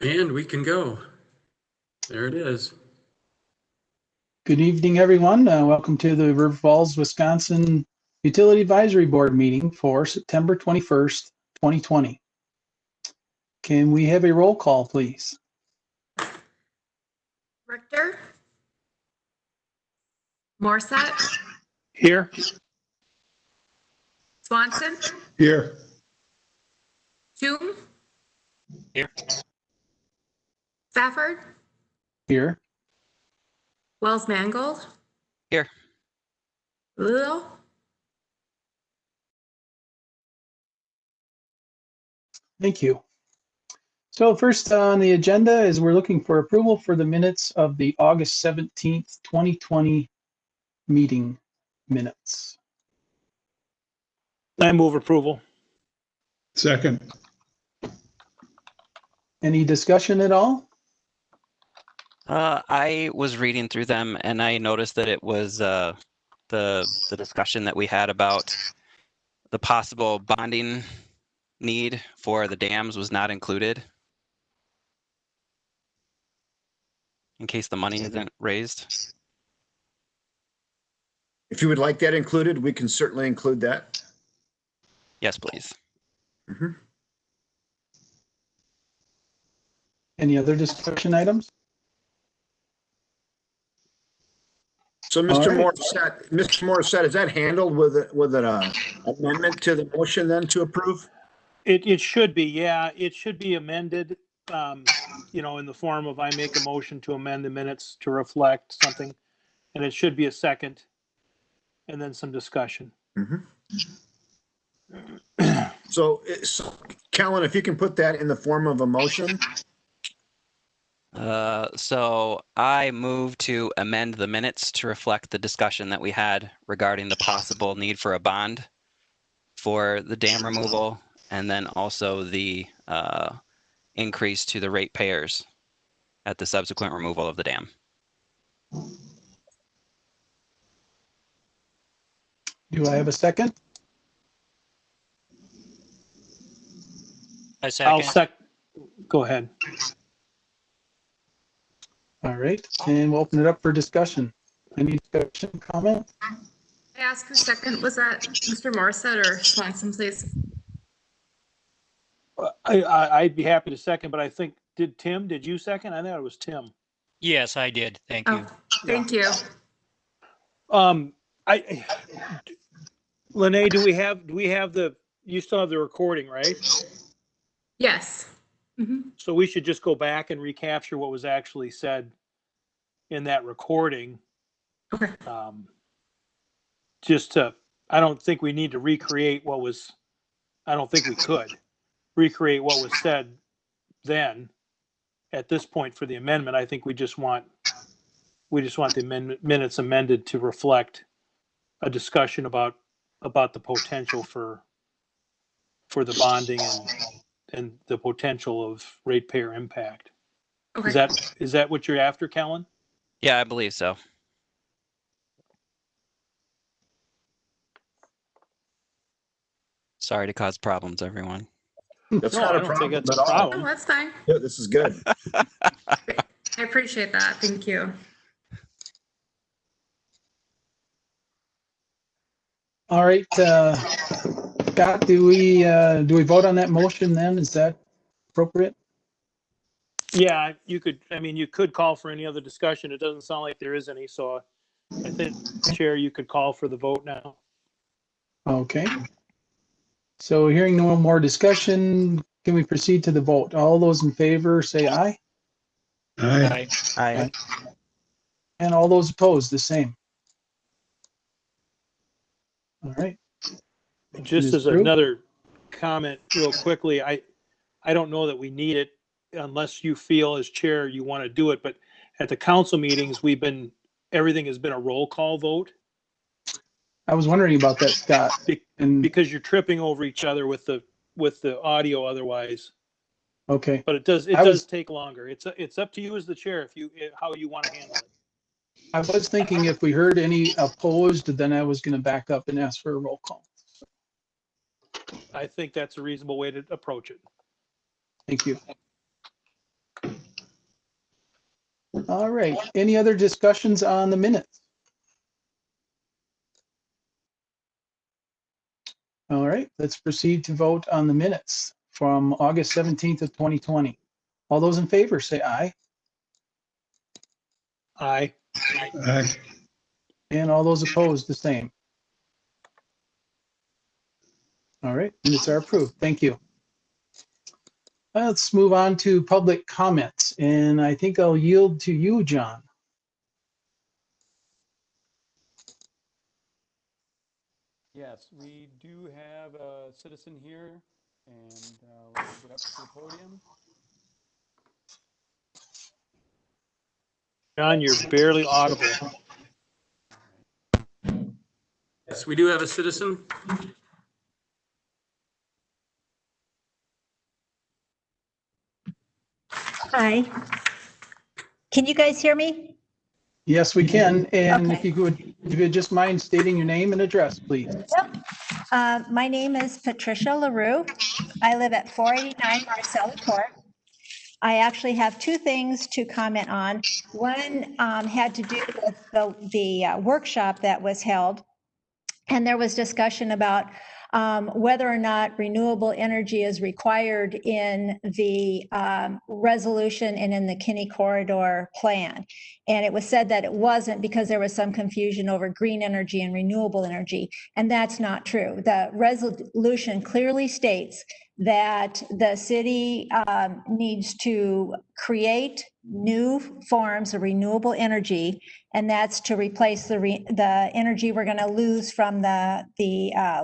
And we can go. There it is. Good evening, everyone. Welcome to the River Falls, Wisconsin Utility Advisory Board meeting for September 21st, 2020. Can we have a roll call, please? Rickster? Morset? Here. Swanson? Here. Hume? Here. Stafford? Here. Wells Mangold? Here. Little? Thank you. So first on the agenda is we're looking for approval for the minutes of the August 17th, 2020 meeting minutes. I move approval. Second. Any discussion at all? I was reading through them and I noticed that it was the discussion that we had about the possible bonding need for the dams was not included in case the money isn't raised. If you would like that included, we can certainly include that. Yes, please. Mm-hmm. Any other discussion items? So, Mr. Morissette, is that handled with an amendment to the motion then to approve? It should be, yeah. It should be amended, in the form of I make a motion to amend the minutes to reflect something. And it should be a second and then some discussion. Mm-hmm. So, Kellen, if you can put that in the form of a motion. So I move to amend the minutes to reflect the discussion that we had regarding the possible need for a bond for the dam removal and then also the increase to the ratepayers at the subsequent removal of the dam. Do I have a second? I'll go ahead. All right, and we'll open it up for discussion. Any discussion, comment? I ask who second. Was that Mr. Morissette or Swanson, please? I'd be happy to second, but I think, did you second? I thought it was Tim. Yes, I did. Thank you. Thank you. Lene, do we have you still have the recording, right? Yes. Mm-hmm. So we should just go back and recapture what was actually said in that recording. Okay. I don't think we need to recreate I don't think we could recreate what was said then at this point for the amendment. I think we just want the minutes amended to reflect a discussion about the potential for the bonding and the potential of ratepayer impact. Okay. Is that what you're after, Kellen? Yeah, I believe so. Sorry to cause problems, everyone. That's not a problem at all. Oh, that's fine. Yeah, this is good. I appreciate that. Thank you. All right, Scott, do we vote on that motion then? Is that appropriate? Yeah, you could call for any other discussion. It doesn't sound like there is any, so I think, Chair, you could call for the vote now. Okay. So hearing no more discussion, can we proceed to the vote? All those in favor say aye. Aye. Aye. And all those opposed, the same. All right. Just as another comment real quickly, I don't know that we need it unless you feel as chair you want to do it, but at the council meetings, everything has been a roll call vote. I was wondering about that, Scott. Because you're tripping over each other with the audio otherwise. Okay. But it does take longer. It's up to you as the chair how you want to handle it. I was thinking if we heard any opposed, then I was going to back up and ask for a roll call. I think that's a reasonable way to approach it. Thank you. All right. Any other discussions on the minutes? All right, let's proceed to vote on the minutes from August 17th of 2020. All those in favor say aye, Aye. Aye. and all those opposed the same. All right, minutes are approved. Thank you. Let's move on to public comments, and I think I'll yield to you, John. Yes, we do have a citizen here, and let's get up to the podium. John, you're barely audible. Yes, we do have a citizen. Hi. Can you guys hear me? Yes, we can. And Okay. if you just mind stating your name and address, please. Yep. My name is Patricia LaRue. I live at 489 Marcella Court. I actually have two things to comment on. One had to do with the workshop that was held. And there was discussion about whether or not renewable energy is required in the resolution and in the Kinney Corridor plan. And it was said that it wasn't because there was some confusion over green energy and renewable energy. And that's not true. The resolution clearly states that the city needs to create new forms of renewable energy, and that's to replace the energy we're going to lose from the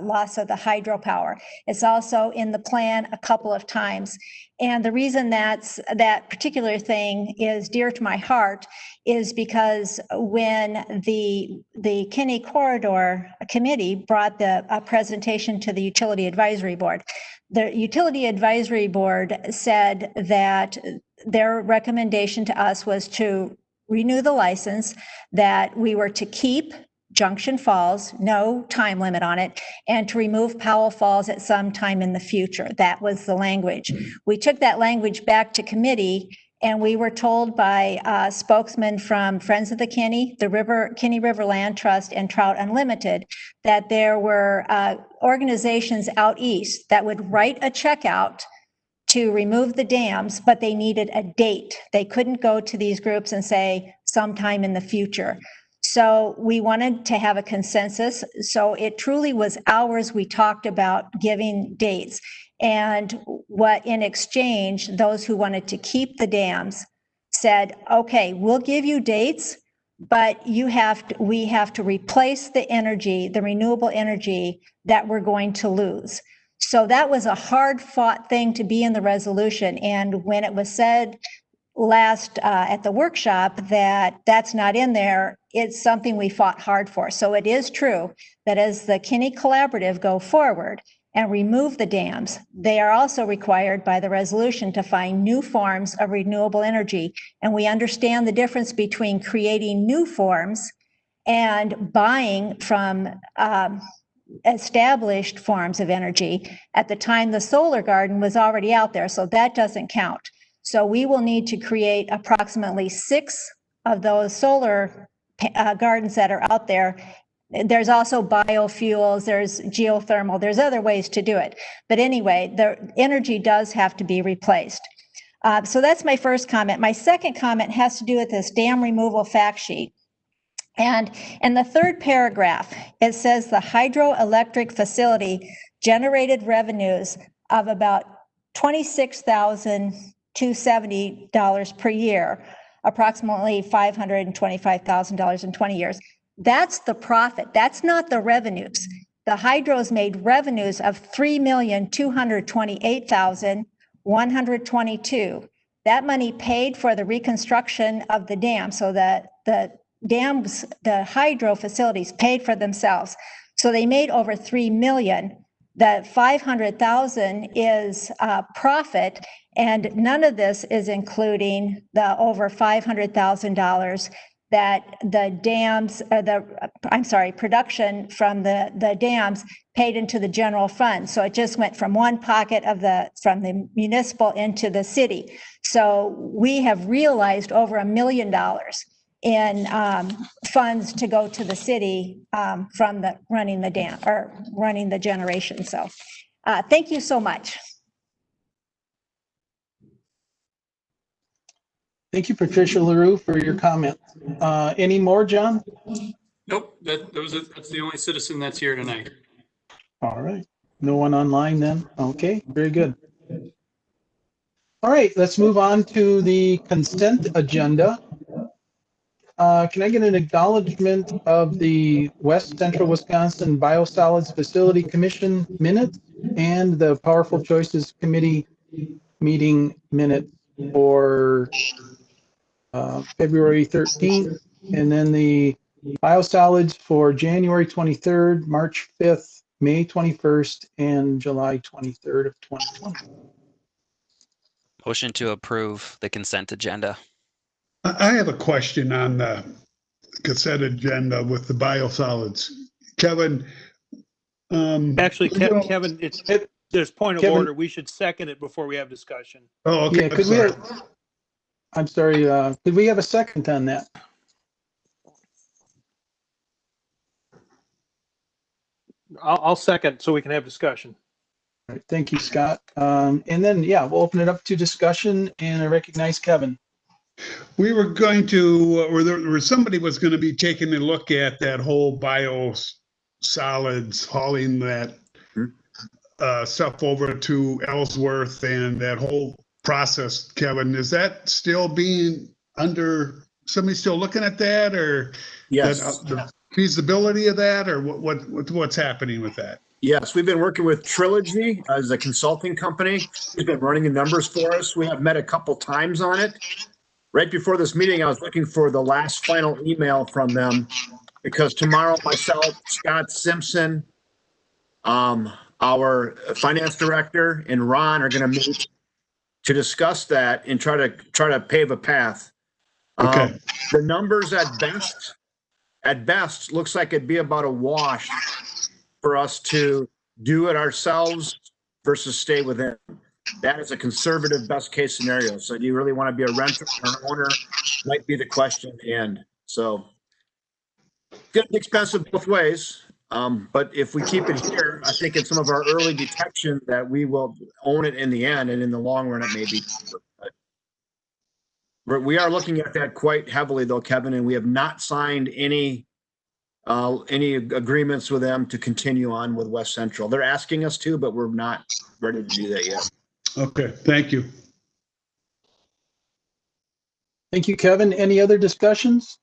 loss of the hydropower. It's also in the plan a couple of times. And the reason that particular thing is dear to my heart is because when the Kinney Corridor Committee brought a presentation to the Utility Advisory Board, the Utility Advisory Board said that their recommendation to us was to renew the license, that we were to keep Junction Falls, no time limit on it, and to remove Powell Falls at some time in the future. That was the language. We took that language back to committee, and we were told by spokesmen from Friends of the Kinney, the Kinney River Land Trust, and Trout Unlimited, that there were organizations out east that would write a check out to remove the dams, but they needed a date. They couldn't go to these groups and say sometime in the future. So we wanted to have a consensus. So it truly was hours we talked about giving dates. And what in exchange, those who wanted to keep the dams said, okay, we'll give you dates, but we have to replace the energy, the renewable energy that we're going to lose. So that was a hard fought thing to be in the resolution. And when it was said last at the workshop that that's not in there, it's something we fought hard for. So it is true that as the Kinney Collaborative go forward and remove the dams, they are also required by the resolution to find new forms of renewable energy. And we understand the difference between creating new forms and buying from established forms of energy. At the time, the solar garden was already out there, so that doesn't count. So we will need to create approximately 6 of those solar gardens that are out there. There's also biofuels, there's geothermal, there's other ways to do it. But anyway, the energy does have to be replaced. So that's my first comment. My second comment has to do with this dam removal fact sheet. And in the third paragraph, it says the hydroelectric facility generated revenues of about $26,270 per year, approximately $525,000 in 20 years. That's the profit. That's not the revenues. The hydros made revenues of $3,228,122. That money paid for the reconstruction of the dam, so that the dams, the hydro facilities paid for themselves. So they made over $3 million. The $500,000 is profit, and none of this is including the over $500,000 that the dams, production from the dams paid into the general fund. So it just went from one pocket from the municipal into the city. So we have realized over $1 million in funds to go to the city from running the dam or running the generation. So thank you so much. Thank you, Patricia LaRue, for your comment. Any more, John? Nope, that's the only citizen that's here tonight. All right. No one online then? Okay, very good. All right, let's move on to the consent agenda. Can I get an acknowledgement of the West Central Wisconsin Biosolids Facility Commission minutes and the Powerful Choices Committee meeting minutes for February 13th, and then the biosolids for January 23rd, March 5th, May 21st, and July 23rd of 2020. Motion to approve the consent agenda. I have a question on the consent agenda with the biosolids. Kevin. Actually, Kevin, there's point of order. We should second it before we have discussion. Oh, okay. Yeah, I'm sorry. Could we have a second on that? I'll second so we can have discussion. All right, thank you, Scott. And then, yeah, we'll open it up to discussion, and I recognize Kevin. We were going to, or somebody was going to be taking a look at that whole biosolids, hauling that stuff over to Ellsworth and that whole process. Kevin, is that still being somebody still looking at that, or Yes. the feasibility of that, or what's happening with that? Yes, we've been working with Trilogy as a consulting company. He's been running the numbers for us. We have met a couple times on it. Right before this meeting, I was looking for the last final email from them, because tomorrow myself, Scott Simpson, our finance director, and Ron are going to meet to discuss that and try to pave a path. Okay. The numbers at best looks like it'd be about a wash for us to do it ourselves versus stay within. That is a conservative best case scenario. So do you really want to be a renter or an owner? Might be the question at the end. So it's going to be expensive both ways. But if we keep it here, I think in some of our early detection that we will own it in the end, and in the long run, it may be. But we are looking at that quite heavily though, Kevin, and we have not signed any agreements with them to continue on with West Central. They're asking us to, but we're not ready to do that yet. Okay, thank you. Thank you, Kevin. Any other discussions?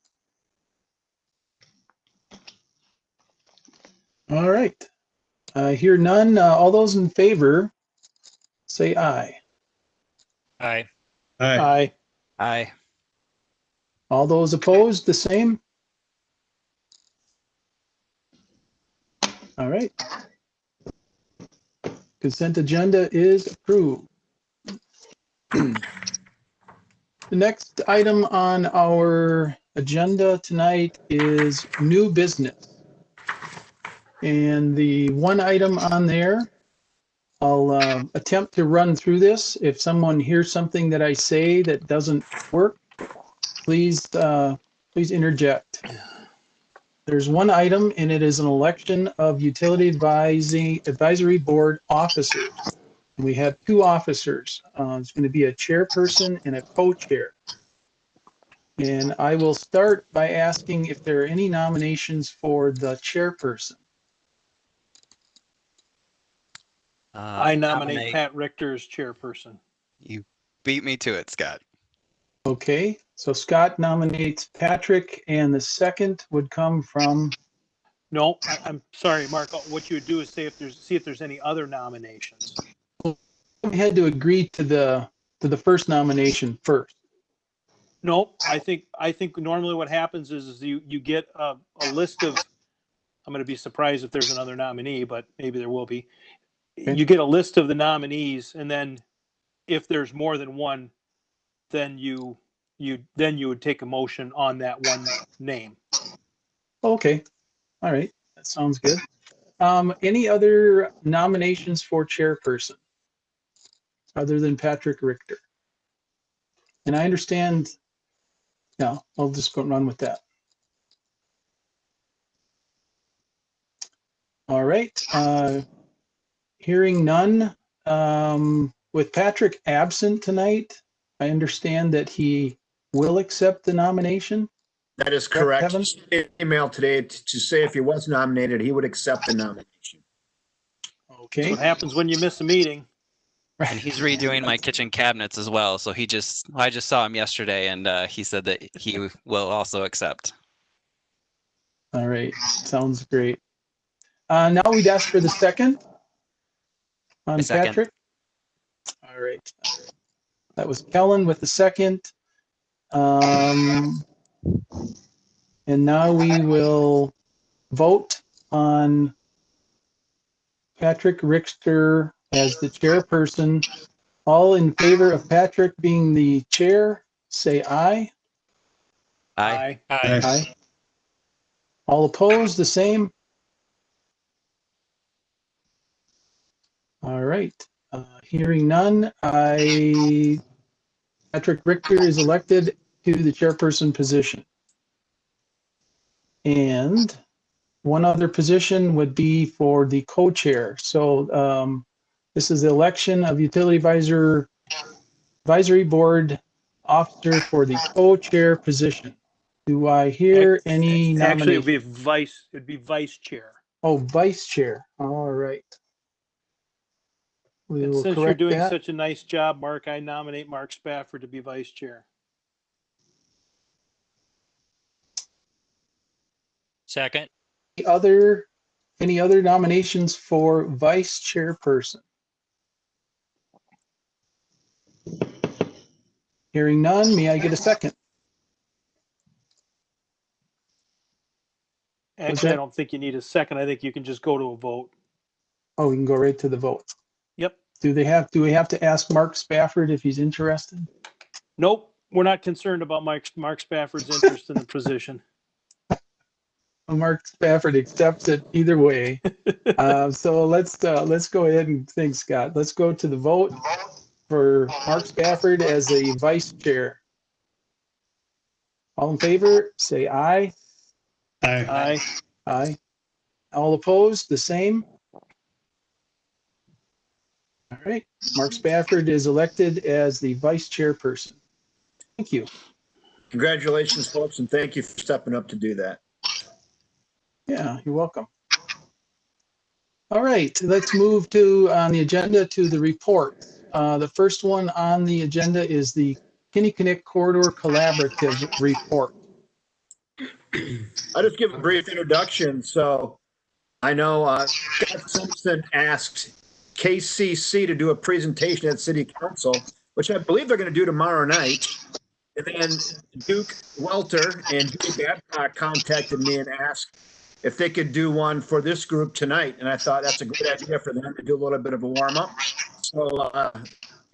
All right. I hear none. All those in favor, say aye. Aye. Aye. Aye. Aye. All those opposed, the same? All right. Consent agenda is approved. The next item on our agenda tonight is new business. And the one item on there, I'll attempt to run through this. If someone hears something that I say that doesn't work, please interject. There's one item, and it is an election of utility advisory board officers. And we have two officers. It's going to be a chairperson and a co-chair. And I will start by asking if there are any nominations for the chairperson. I nominate Pat Rickster as chairperson. You beat me to it, Scott. Okay, so Scott nominates Patrick, and the second would come from. No, I'm sorry, Mark. What you would do is see if there's any other nominations. We had to agree to the first nomination first. No, I think normally what happens is you get a list of. I'm going to be surprised if there's another nominee, but maybe there will be. Okay. You get a list of the nominees, and then if there's more than one, then you you would take a motion on that one name. Okay, all right, that sounds good. Any other nominations for chairperson other than Patrick Richter? And I understand, yeah, I'll just go run with that. All right, hearing none, with Patrick absent tonight, I understand that he will accept the nomination. That is correct. Kevin? Email today to say if he was nominated, he would accept the nomination. That's Okay, what happens when you miss a meeting. And he's redoing my kitchen cabinets as well. So I just saw him yesterday, and he said that he will also accept. all right, sounds great. Now we'd ask for the second on A second. Patrick. All right, that was Kellen with the second. And now we will vote on Patrick Rickster as the chairperson. All in favor of Patrick being the chair, say aye. Aye. Aye. All opposed, the same. All right, hearing none, Patrick Richter is elected to the chairperson position. And one other position would be for the co-chair. So this is the election of utility advisory board officer for the co-chair position. Do I hear any Actually, nominations? it'd be vice chair. Oh, vice chair. All right. We And will since you're correct doing that. such a nice job, Mark, I nominate Mark Spafford to be vice chair. Second. Any other nominations for vice chairperson? Hearing none, may I get a second? Actually, I that- don't think you need a second. I think you can just go to a vote. Oh, we can go right to the vote. Yep. Do we have to ask Mark Spafford if he's interested? Nope, we're not concerned about Mark Spafford's interest in the position. Mark Spafford accepts it either way. So let's go ahead and think, Scott. Let's go to the vote for Mark Spafford as a vice chair. All in favor, say aye. Aye. Aye. Aye. All opposed, the same. All right, Mark Spafford is elected as the vice chairperson. Thank you. Congratulations, folks, and thank you for stepping up to do that. Yeah, you're welcome. All right, let's move on the agenda to the report. The first one on the agenda is the KinniCC Corridor Collaborative Report. I'll just give a brief introduction. So I know Scott Simpson asked KCC to do a presentation at City Council, which I believe they're going to do tomorrow night. And then Duke Welter and Duke Babcock contacted me and asked if they could do one for this group tonight. And I thought that's a good idea for them to do a little bit of a warm up. So,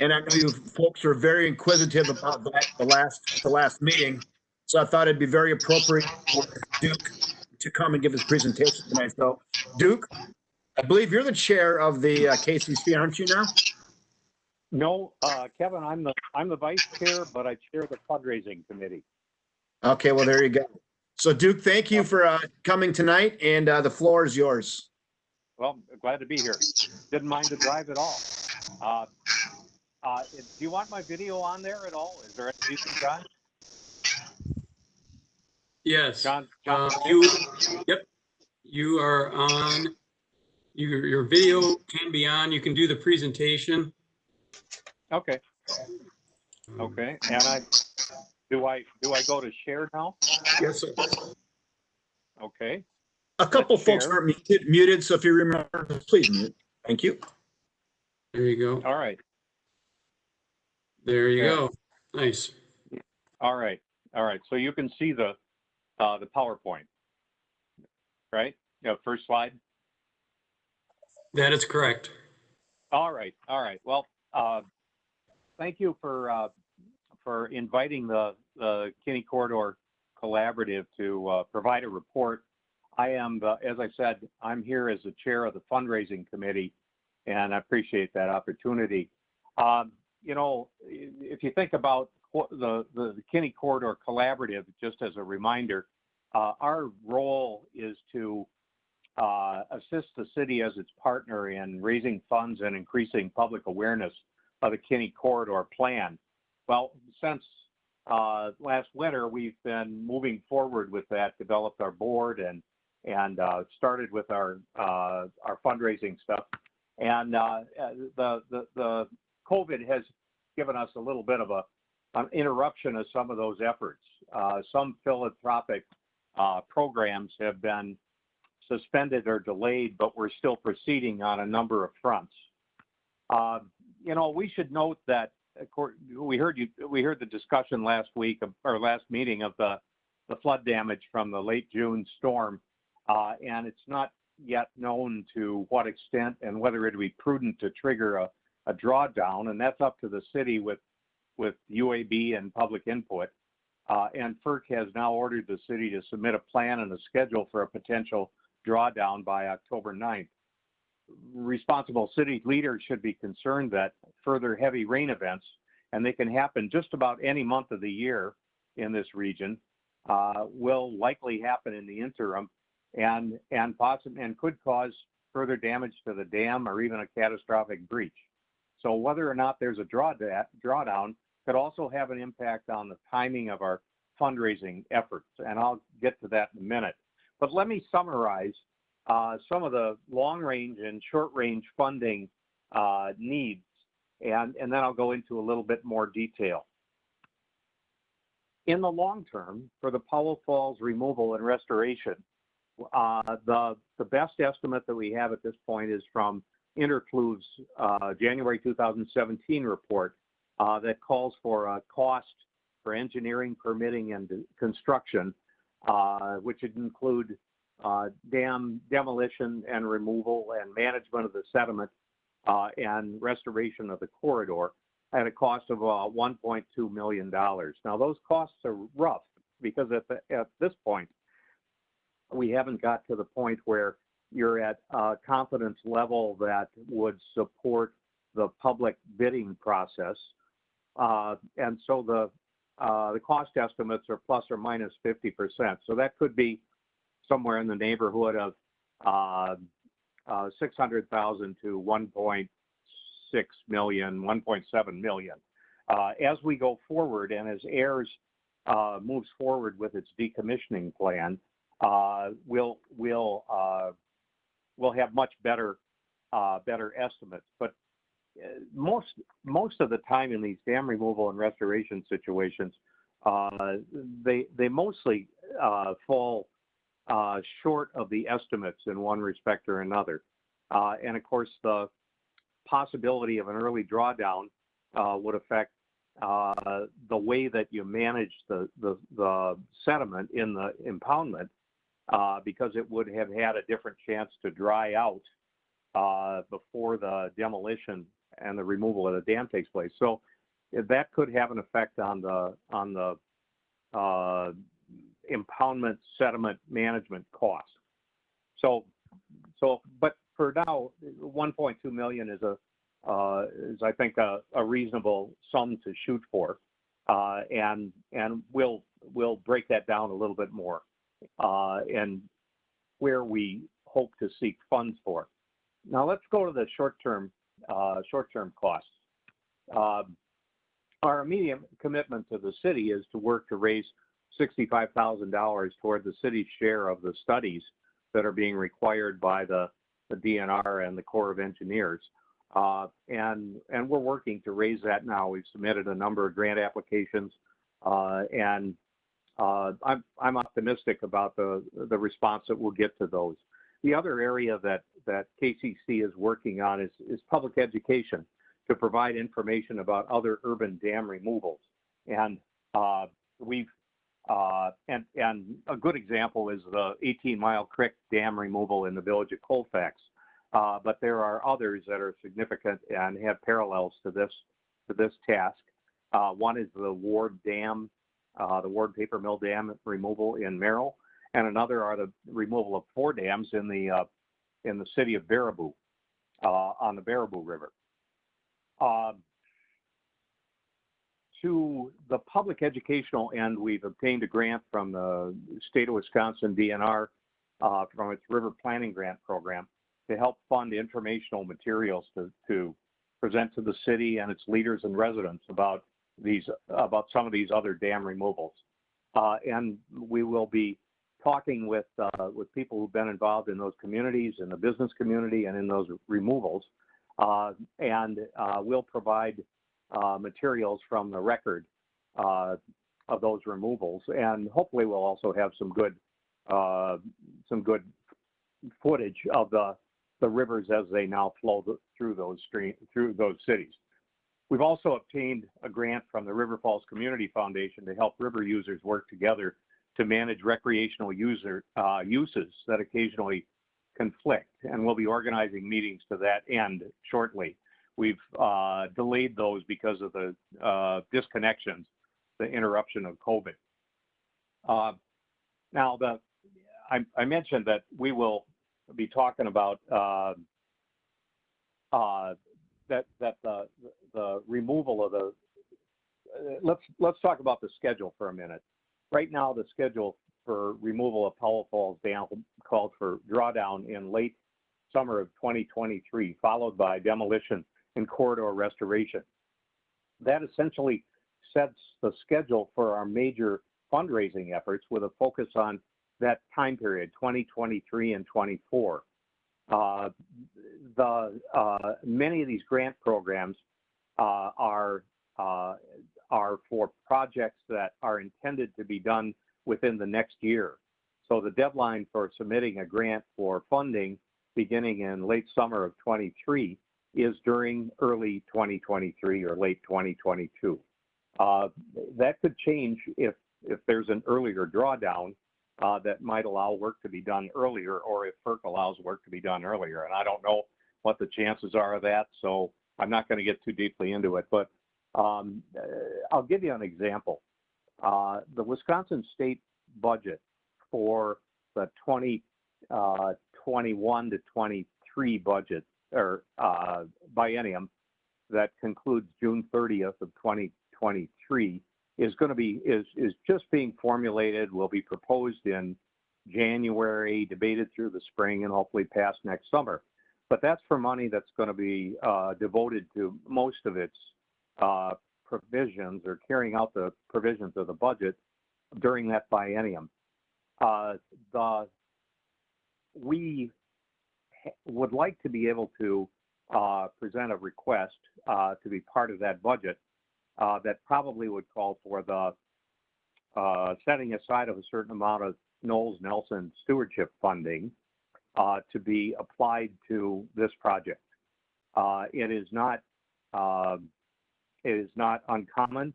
and I know you folks are very inquisitive about that the last meeting. So I thought it'd be very appropriate for Duke to come and give his presentation tonight. So Duke, I believe you're the chair of the KCC, aren't you now? No, Kevin, I'm the vice chair, but I chair the fundraising committee. Okay, well, there you go. So Duke, thank you for coming tonight, and the floor is yours. Well, glad to be here. Didn't mind the drive at all. Do you want my video on there at all? Is there any reason, John? Yes. John, Yep. You are on. Your video can be on. You can do the presentation. Okay. Okay. And do I go to share now? Yes, sir. Okay. A couple Let's folks share. are muted, so if you remember, please mute. Thank you. There you go. All right. There you Yeah. go. Nice. All right. All right. So you can see the PowerPoint, right? Yeah. First slide. That is correct. All right. All right. Well, thank you for for inviting the Kinney Corridor Collaborative to provide a report. I am, as I said, I'm here as the chair of the fundraising committee, and I appreciate that opportunity. You know, if you think about the Kinney Corridor Collaborative, just as a reminder, our role is to assist the city as its partner in raising funds and increasing public awareness of the Kinney Corridor plan. Well, since last winter, we've been moving forward with that, developed our board and started with our fundraising stuff. And the COVID has given us a little bit of an interruption of some of those efforts. Some philanthropic programs have been suspended or delayed, but we're still proceeding on a number of fronts. You know, we should note that we heard the discussion last week or last meeting of the flood damage from the late June storm, and it's not yet known to what extent and whether it would be prudent to trigger a drawdown, and that's up to the city with UAB and public input. And FERC has now ordered the city to submit a plan and a schedule for a potential drawdown by October 9th. Responsible city leaders should be concerned that further heavy rain events, and they can happen just about any month of the year in this region, will likely happen in the interim and could cause further damage to the dam or even a catastrophic breach. So whether or not there's a drawdown could also have an impact on the timing of our fundraising efforts, and I'll get to that in a minute. But let me summarize some of the long-range and short-range funding needs, and then I'll go into a little bit more detail. In the long term, for the Powell Falls removal and restoration, the best estimate that we have at this point is from Interflu's January 2017 report that calls for a cost for engineering, permitting, and construction, which would include dam demolition and removal and management of the sediment and restoration of the corridor at a cost of $1.2 million. Now, those costs are rough because at this point, we haven't got to the point where you're at a confidence level that would support the public bidding process. And so the cost estimates are plus or minus 50%. So that could be somewhere in the neighborhood of $600,000 to $1.6 million, $1.7 million. As we go forward and as AIRS moves forward with its decommissioning plan, we'll have much better estimates. But most of the time in these dam removal and restoration situations, they mostly fall short of the estimates in one respect or another. And of course, the possibility of an early drawdown would affect the way that you manage the sediment in the impoundment, because it would have had a different chance to dry out before the demolition and the removal of the dam takes place. So that could have an effect on the impoundment sediment management cost. But for now, 1.2 million is I think a reasonable sum to shoot for, and we'll break that down a little bit more, and where we hope to seek funds for. Now let's go to the short-term costs. Our immediate commitment to the city is to work to raise $65,000 toward the city's share of the studies that are being required by the DNR and the Corps of Engineers. And we're working to raise that now. We've submitted a number of grant applications, and I'm optimistic about the response that we'll get to those. The other area that KCC is working on is public education to provide information about other urban dam removals. And and a good example is the 18 Mile Creek Dam removal in the village of Colfax. But there are others that are significant and have parallels to this task. One is the Ward Dam, the Ward Paper Mill Dam removal in Merrill, and another are the removal of 4 dams in the city of Baraboo, on the Baraboo River. To the public educational end, we've obtained a grant from the state of Wisconsin DNR from its River Planning Grant Program to help fund informational materials to present to the city and its leaders and residents about some of these other dam removals. And we will be talking with people who've been involved in those communities, in the business community, and in those removals, and we'll provide materials from the record of those removals, and hopefully we'll also have some good footage of the rivers as they now flow through those cities. We've also obtained a grant from the River Falls Community Foundation to help river users work together to manage recreational uses that occasionally conflict, and we'll be organizing meetings to that end shortly. We've delayed those because of the disconnections, the interruption of COVID. Now, I mentioned that we will be talking about the removal of the. Let's talk about the schedule for a minute. Right now, the schedule for removal of Powell Falls Dam called for drawdown in late summer of 2023, followed by demolition and corridor restoration. That essentially sets the schedule for our major fundraising efforts with a focus on that time period, 2023 and 24. Many of these grant programs are for projects that are intended to be done within the next year. So the deadline for submitting a grant for funding beginning in late summer of 23 is during early 2023 or late 2022. That could change if there's an earlier drawdown that might allow work to be done earlier, or if FERC allows work to be done earlier. And I don't know what the chances are of that, so I'm not going to get too deeply into it. But I'll give you an example. The Wisconsin state budget for the 2021 to 23 budget or biennium that concludes June 30th of 2023 is just being formulated, will be proposed in January, debated through the spring, and hopefully passed next summer. But that's for money that's going to be devoted to most of its provisions, or carrying out the provisions of the budget during that biennium. We would like to be able to present a request to be part of that budget that probably would call for the setting aside of a certain amount of Knowles-Nelson stewardship funding to be applied to this project. It is not uncommon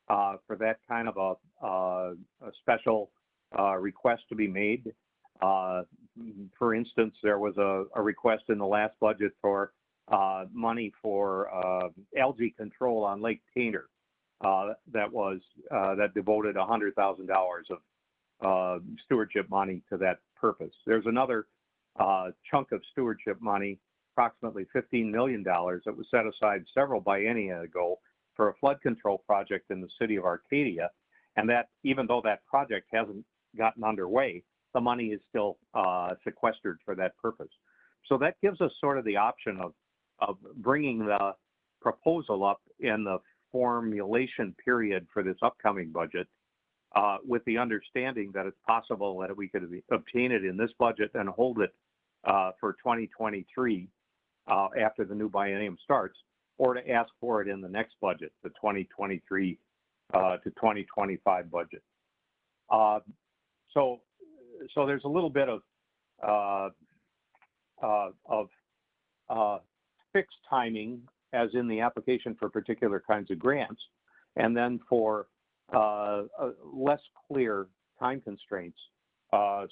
for that kind of a special request to be made. For instance, there was a request in the last budget for money for algae control on Lake Tainter that devoted $100,000 of stewardship money to that purpose. There's another chunk of stewardship money, approximately $15 million, that was set aside several biennia ago for a flood control project in the city of Arcadia, and that, even though that project hasn't gotten underway, the money is still sequestered for that purpose. So that gives us sort of the option of bringing the proposal up in the formulation period for this upcoming budget, with the understanding that it's possible that we could obtain it in this budget and hold it for 2023 after the new biennium starts, or to ask for it in the next budget, the 2023 to 2025 budget. So there's a little bit of fixed timing, as in the application for particular kinds of grants, and then for less clear time constraints,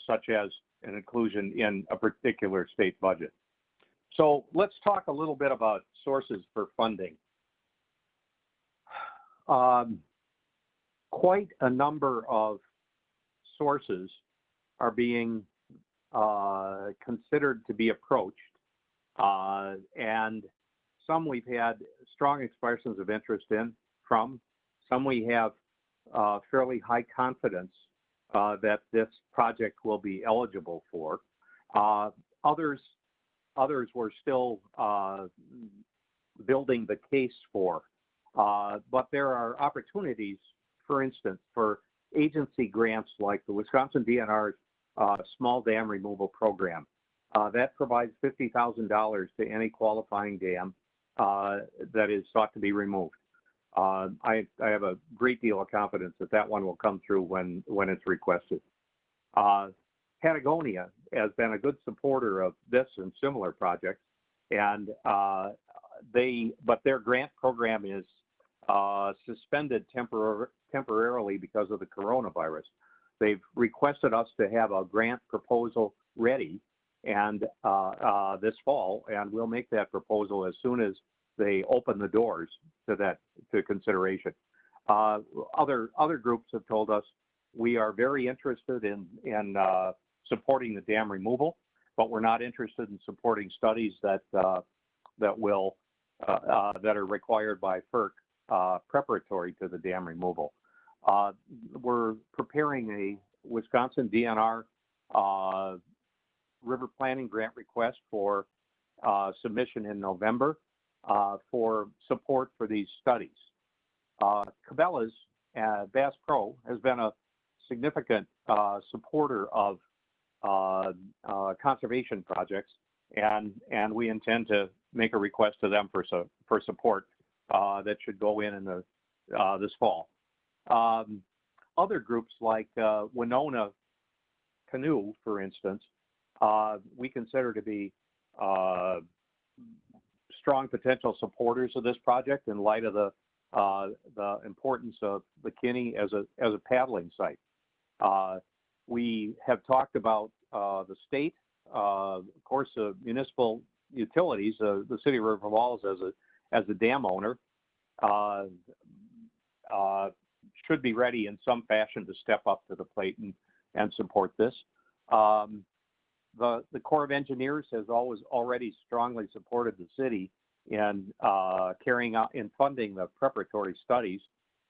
such as an inclusion in a particular state budget. So let's talk a little bit about sources for funding. Quite a number of sources are being considered to be approached, and some we've had strong expressions of interest from, some we have fairly high confidence that this project will be eligible for. Others we're still building the case for, but there are opportunities, for instance, for agency grants like the Wisconsin DNR's small dam removal program. That provides $50,000 to any qualifying dam that is sought to be removed. I have a great deal of confidence that that one will come through when it's requested. Patagonia has been a good supporter of this and similar projects, and but their grant program is suspended temporarily because of the coronavirus. They've requested us to have a grant proposal ready and this fall, and we'll make that proposal as soon as they open the doors to consideration. Other groups have told us we are very interested in supporting the dam removal, but we're not interested in supporting studies that are required by FERC preparatory to the dam removal. We're preparing a Wisconsin DNR river planning grant request for submission in November for support for these studies. Cabela's Bass Pro has been a significant supporter of conservation projects, and we intend to make a request to them for support that should go in this fall. Other groups like Winona Canoe, for instance, we consider to be strong potential supporters of this project in light of the importance of the Kinney as a paddling site. We have talked about the state, of course, municipal utilities, the city of River Falls as a dam owner should be ready in some fashion to step up to the plate and support this. The Corps of Engineers has already strongly supported the city in carrying out in funding the preparatory studies,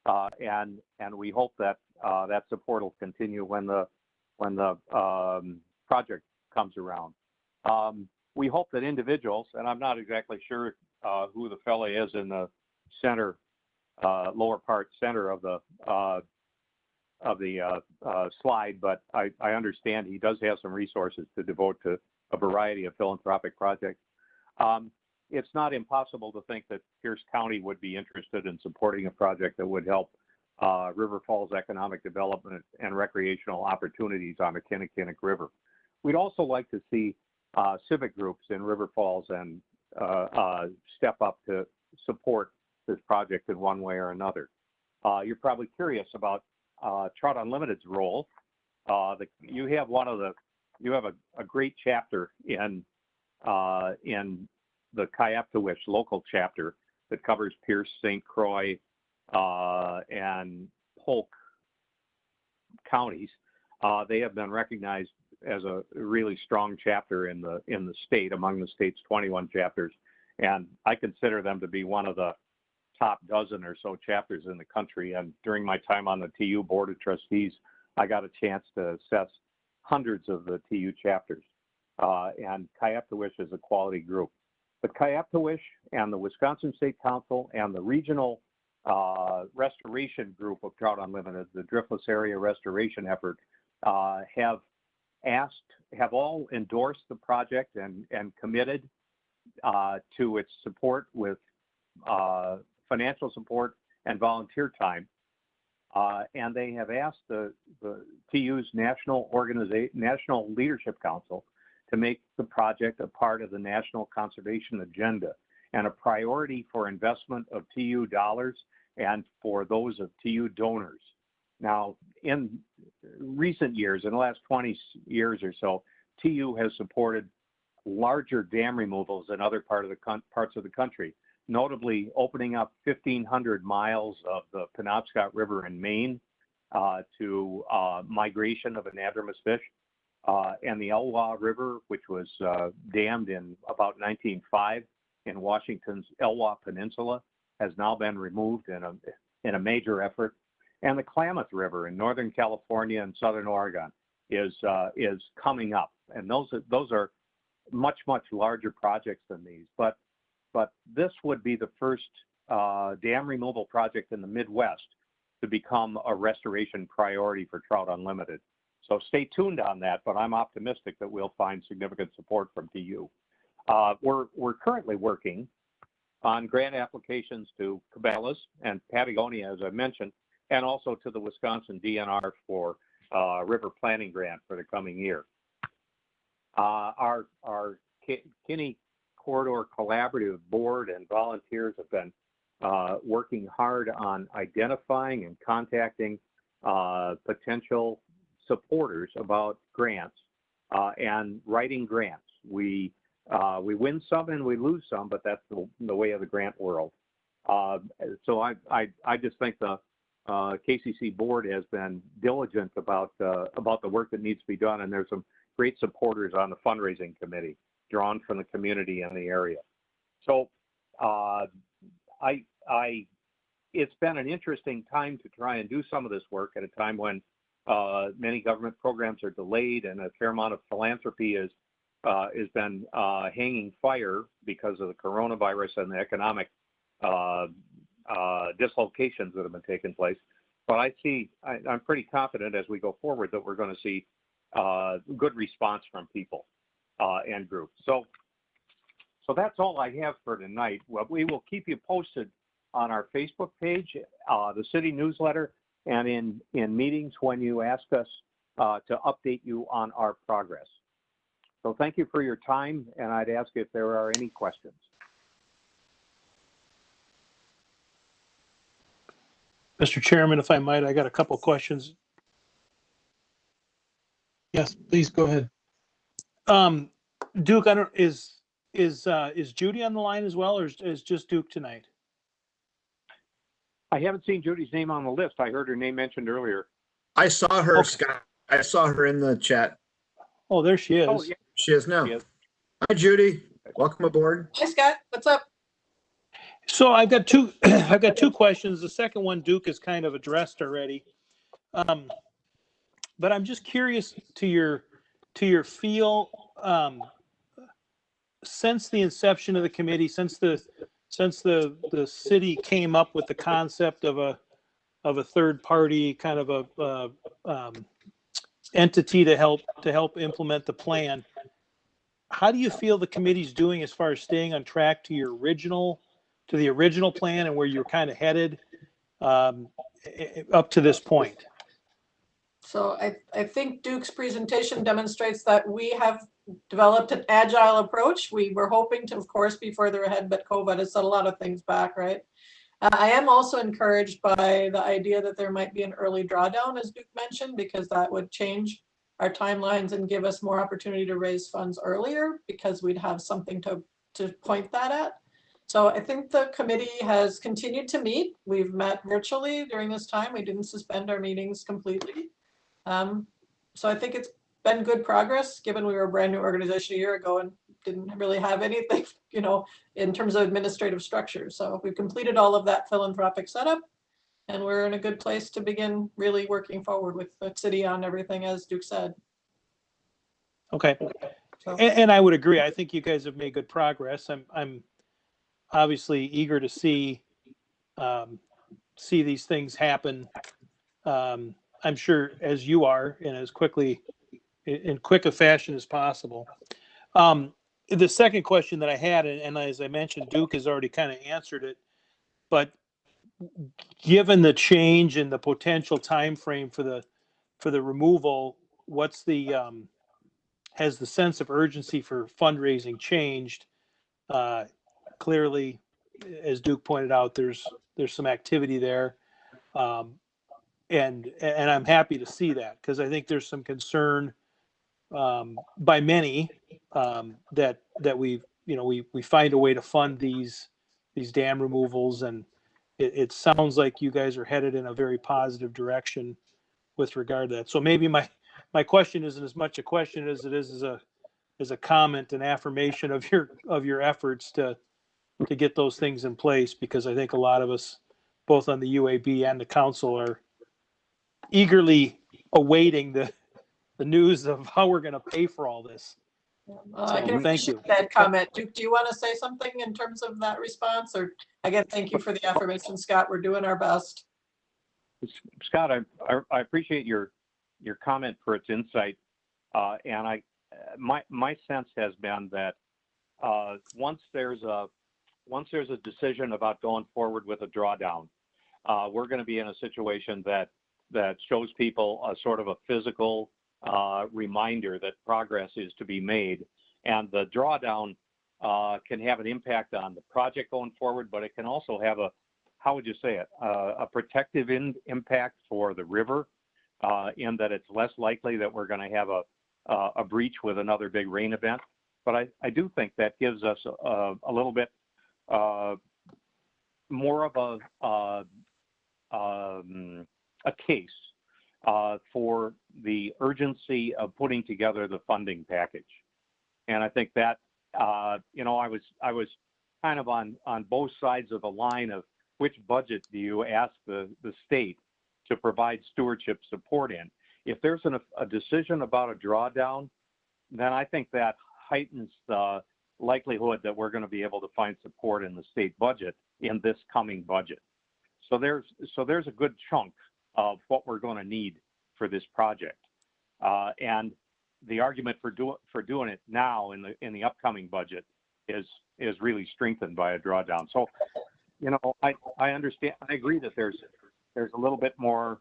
and we hope that that support will continue when the project comes around. We hope that individuals, and I'm not exactly sure who the fellow is in the center, lower part center of the slide, but I understand he does have some resources to devote to a variety of philanthropic projects. It's not impossible to think that Pierce County would be interested in supporting a project that would help River Falls economic development and recreational opportunities on the Kinnikinnick River. We'd also like to see civic groups in River Falls and step up to support this project in one way or another. You're probably curious about Trout Unlimited's role. You have a great chapter in the Kayaptawish local chapter that covers Pierce, St. Croix, and Polk counties. They have been recognized as a really strong chapter in the state, among the state's 21 chapters, and I consider them to be one of the top dozen or so chapters in the country. And during my time on the TU Board of Trustees, I got a chance to assess hundreds of the TU chapters, and Kayaptawish is a quality group. But Kayaptawish and the Wisconsin State Council and the regional restoration group of Trout Unlimited, the driftless area restoration effort, have all endorsed the project and committed to its support with financial support and volunteer time. And they have asked the TU's National Leadership Council to make the project a part of the national conservation agenda and a priority for investment of TU dollars and for those of TU donors. Now, in recent years, in the last 20 years or so, TU has supported larger dam removals in other parts of the country. notably opening up 1,500 miles of the Penobscot River in Maine to migration of anadromous fish, and the Elwha River, which was dammed in about 1905 in Washington's Elwha Peninsula, has now been removed in a major effort. And the Klamath River in Northern California and Southern Oregon is coming up, and those are much larger projects than these. But this would be the first dam removal project in the Midwest to become a restoration priority for Trout Unlimited. So stay tuned on that, but I'm optimistic that we'll find significant support from TU. We're currently working on grant applications to Cabela's and Patagonia, as I mentioned, and also to the Wisconsin DNR for river planning grant for the coming year. Our Kinney Corridor Collaborative Board and volunteers have been working hard on identifying and contacting potential supporters about grants and writing grants. We win some and we lose some, but that's the way of the grant world. So I just think the KCC board has been diligent about the work that needs to be done, and there's some great supporters on the fundraising committee drawn from the community in the area. So it's been an interesting time to try and do some of this work at a time when many government programs are delayed and a fair amount of philanthropy has been hanging fire because of the coronavirus and the economic dislocations that have been taking place. But I'm pretty confident as we go forward that we're going to see good response from people and groups. So that's all I have for tonight. Well, we will keep you posted on our Facebook page, the city newsletter, and in meetings when you ask us to update you on our progress. So thank you for your time, and I'd ask if there are any questions. Mr. Chairman, if I might, I got a couple questions. Yes, please go ahead. Duke, is Judy on the line as well, or is just Duke tonight? I haven't seen Judy's name on the list. I heard her name mentioned earlier. I saw her, Okay. Scott. I saw her in the chat. Oh, there she is. Oh, yeah. She is now. She is. Hi, Judy. Welcome aboard. Hi, Scott. What's up? So I've got two. I've got two questions. The second one, Duke, is kind of addressed already, but I'm just curious to your feel since the inception of the committee, since the city came up with the concept of a third party kind of a entity to help implement the plan. How do you feel the committee's doing as far as staying on track to the original plan and where you're kind of headed up to this point? So I think Duke's presentation demonstrates that we have developed an agile approach. We were hoping to, of course, be further ahead, but COVID has set a lot of things back, right? I am also encouraged by the idea that there might be an early drawdown, as Duke mentioned, because that would change our timelines and give us more opportunity to raise funds earlier because we'd have something to point that at. So I think the committee has continued to meet. We've met virtually during this time. We didn't suspend our meetings completely. So I think it's been good progress given we were a brand new organization a year ago and didn't really have anything, in terms of administrative structure. So we've completed all of that philanthropic setup and we're in a good place to begin really working forward with the city on everything, as Duke said. Okay. So. And I would agree. I think you guys have made good progress. I'm obviously eager to see these things happen. I'm sure as you are, and as quickly in quick a fashion as possible. The second question that I had, and as I mentioned, Duke has already kind of answered it, but given the change in the potential time frame for the removal, has the sense of urgency for fundraising changed? Clearly, as Duke pointed out, there's some activity there, and I'm happy to see that because I think there's some concern by many that we find a way to fund these these dam removals, and it sounds like you guys are headed in a very positive direction with regard to that. So maybe my question isn't as much a question as it is as a comment and affirmation of your efforts to get those things in place, because I think a lot of us, both on the UAB and the council, are eagerly awaiting the news of how we're going to pay for all this. I So, can thank you. appreciate that comment. Do you want to say something in terms of that response? Or again, thank you for the affirmation, Scott. We're doing our best. Scott, I appreciate your comment for its insight, and my sense has been that once there's a decision about going forward with a drawdown, we're going to be in a situation that shows people a sort of a physical reminder that progress is to be made, and the drawdown can have an impact on the project going forward, but it can also have a protective impact for the river, in that it's less likely that we're going to have a breach with another big rain event. But I do think that gives us a little bit more of a case for the urgency of putting together the funding package. And I think that, I was kind of on both sides of the line of which budget do you ask the state to provide stewardship support in. If there's a decision about a drawdown, then I think that heightens the likelihood that we're going to be able to find support in the state budget in this coming budget. So there's a good chunk of what we're going to need for this project, and the argument for doing it now in the upcoming budget is really strengthened by a drawdown. So, I understand. I agree that there's a little bit more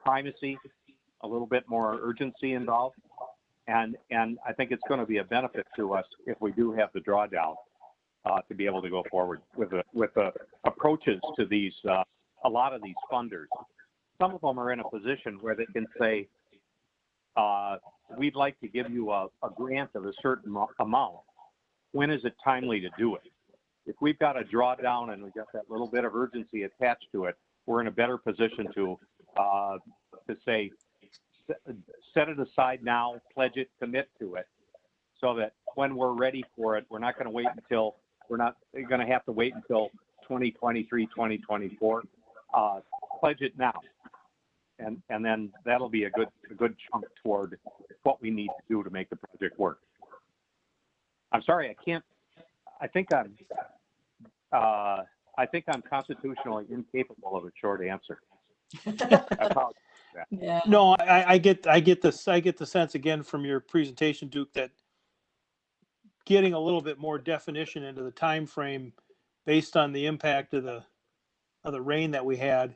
primacy, a little bit more urgency involved, and I think it's going to be a benefit to us if we do have the drawdown to be able to go forward with the approaches to these. A lot of these funders, some of them are in a position where they can say, we'd like to give you a grant of a certain amount. When is it timely to do it? If we've got a drawdown and we've got that little bit of urgency attached to it, we're in a better position to say, set it aside now, pledge it, commit to it, so that when we're ready for it, we're not going to have to wait until 2023, 2024. Pledge it now, and then that'll be a good chunk toward what we need to do to make the project work. I'm sorry, I can't. I think I'm constitutionally incapable of a short answer. Yeah. No, I get the sense again from your presentation, Duke, that getting a little bit more definition into the time frame based on the impact of the rain that we had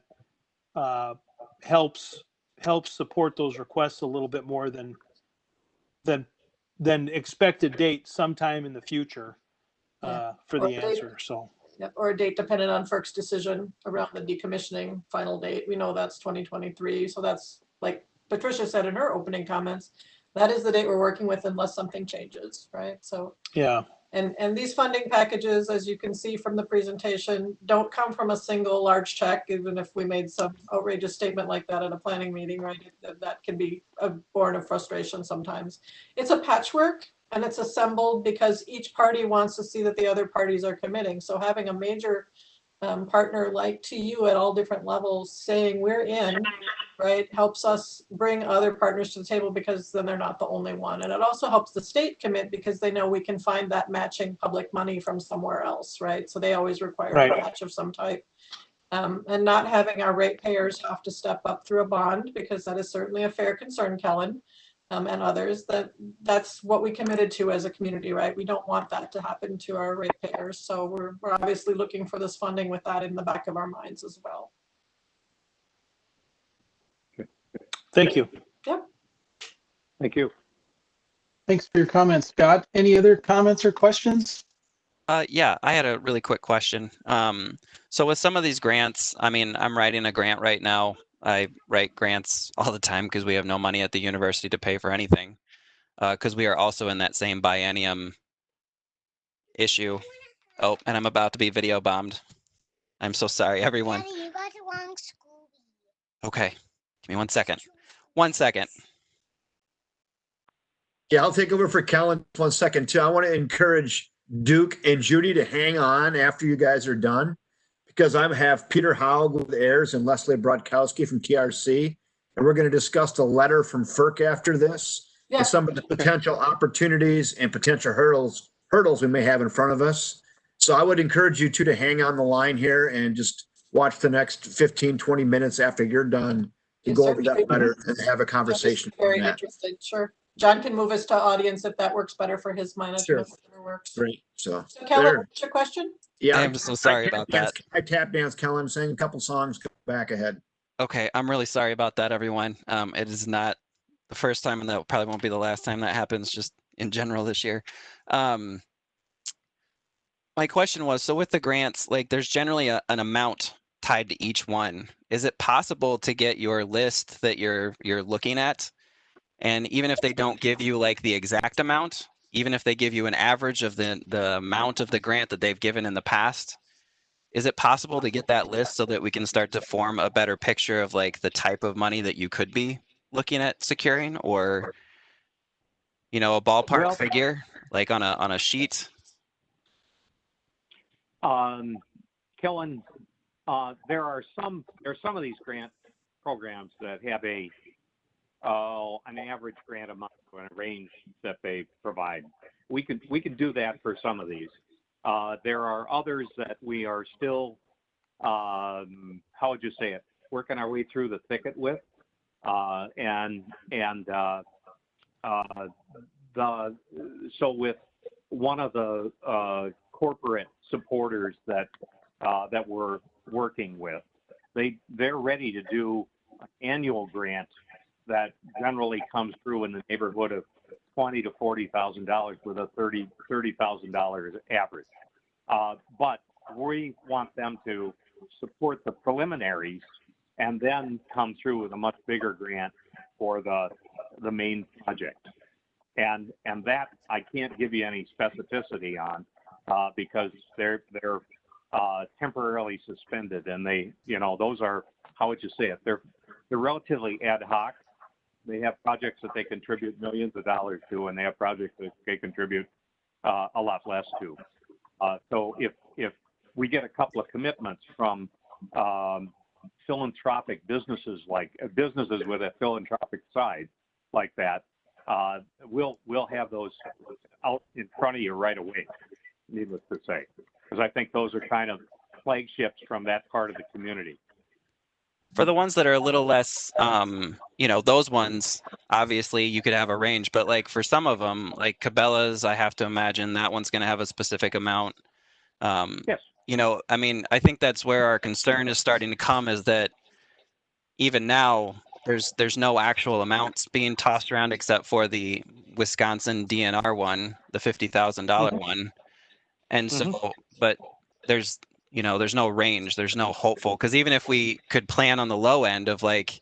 helps support those requests a little bit more than expected date sometime in the future for the answer. So. Yep, or a date dependent on FERC's decision around the decommissioning final date. We know that's 2023. So that's, like Patricia said in her opening comments, that is the date we're working with unless something changes, right? So yeah. And these funding packages, as you can see from the presentation, don't come from a single large check, even if we made some outrageous statement like that at a planning meeting, right? That can be born of frustration sometimes. It's a patchwork, and it's assembled because each party wants to see that the other parties are committing. So having a major partner like TU at all different levels saying we're in, right, helps us bring other partners to the table, because then they're not the only one. And it also helps the state commit because they know we can find that matching public money from somewhere else, right? So they always require a match of some type. And not having our ratepayers have to step up through a bond, because that is certainly a fair concern, Kellen, and others. That's what we committed to as a community, right? We don't want that to happen to our ratepayers. So we're obviously looking for this funding with that in the back of our minds as well. Thank you. Yep. Thank you. Thanks for your comments, Scott. Any other comments or questions? Yeah, I had a really quick question. So with some of these grants, I mean, I'm writing a grant right now. I write grants all the time because we have no money at the university to pay for anything, because we are also in that same biennium issue Oh, and I'm about to be video bombed. I'm so sorry, everyone. Daddy, you got the wrong Scooby. Okay, give me 1 second. 1 second. Yeah, I'll take over for Kellen 1 second too. I want to encourage Duke and Judy to hang on after you guys are done, because I have Peter Howell with Ayers and Leslie Brodkowski from TRC, and we're going to discuss the letter from FERC after this, Yeah. and some of the potential opportunities and potential hurdles we may have in front of us. So I would encourage you two to hang on the line here and just watch the next 15, 20 minutes after you're done to go over that letter and have a conversation. Very interested, sure. John can move us to audience if that works better for his management. Whatever works. Great. So Kellen, there. what's your question? Yeah, I'm so sorry about that. I tap dance, Kellen, sang a couple songs, go back ahead. Okay, I'm really sorry about that, everyone. It is not the first time, and that probably won't be the last time that happens, just in general this year. My question was, so with the grants, like there's generally an amount tied to each one. Is it possible to get your list that you're looking at? And even if they don't give you like the exact amount, even if they give you an average of the amount of the grant that they've given in the past, is it possible to get that list so that we can start to form a better picture of like the type of money that you could be looking at securing, or, you know, a ballpark figure like on a sheet? Kellen, there are some of these grant programs that have an average grant amount and a range that they provide. We could do that for some of these. There are others that we are still, how would you say it, working our way through the thicket with, so with one of the corporate supporters that we're working with, they're ready to do an annual grant that generally comes through in the neighborhood of $20,000 to $40,000 with a $30,000 average. But we want them to support the preliminaries and then come through with a much bigger grant for the main project. And that I can't give you any specificity on because they're temporarily suspended, and they, you know, those are, how would you say it? They're relatively ad hoc. They have projects that they contribute millions of dollars to, and they have projects that they contribute a lot less to. So if we get a couple of commitments from philanthropic businesses, like businesses with a philanthropic side like that, we'll have those out in front of you right away, needless to say, because I think those are kind of flagships from that part of the community. For the ones that are a little less, you know, those ones, obviously you could have a range, but like for some of them, like Cabela's, I have to imagine that one's going to have a specific amount. Yes. You know, I mean, I think that's where our concern is starting to come, is that even now there's no actual amounts being tossed around except for the Wisconsin DNR one, the $50,000 one. And so, but there's no range, there's no hopeful, because even if we could plan on the low end of like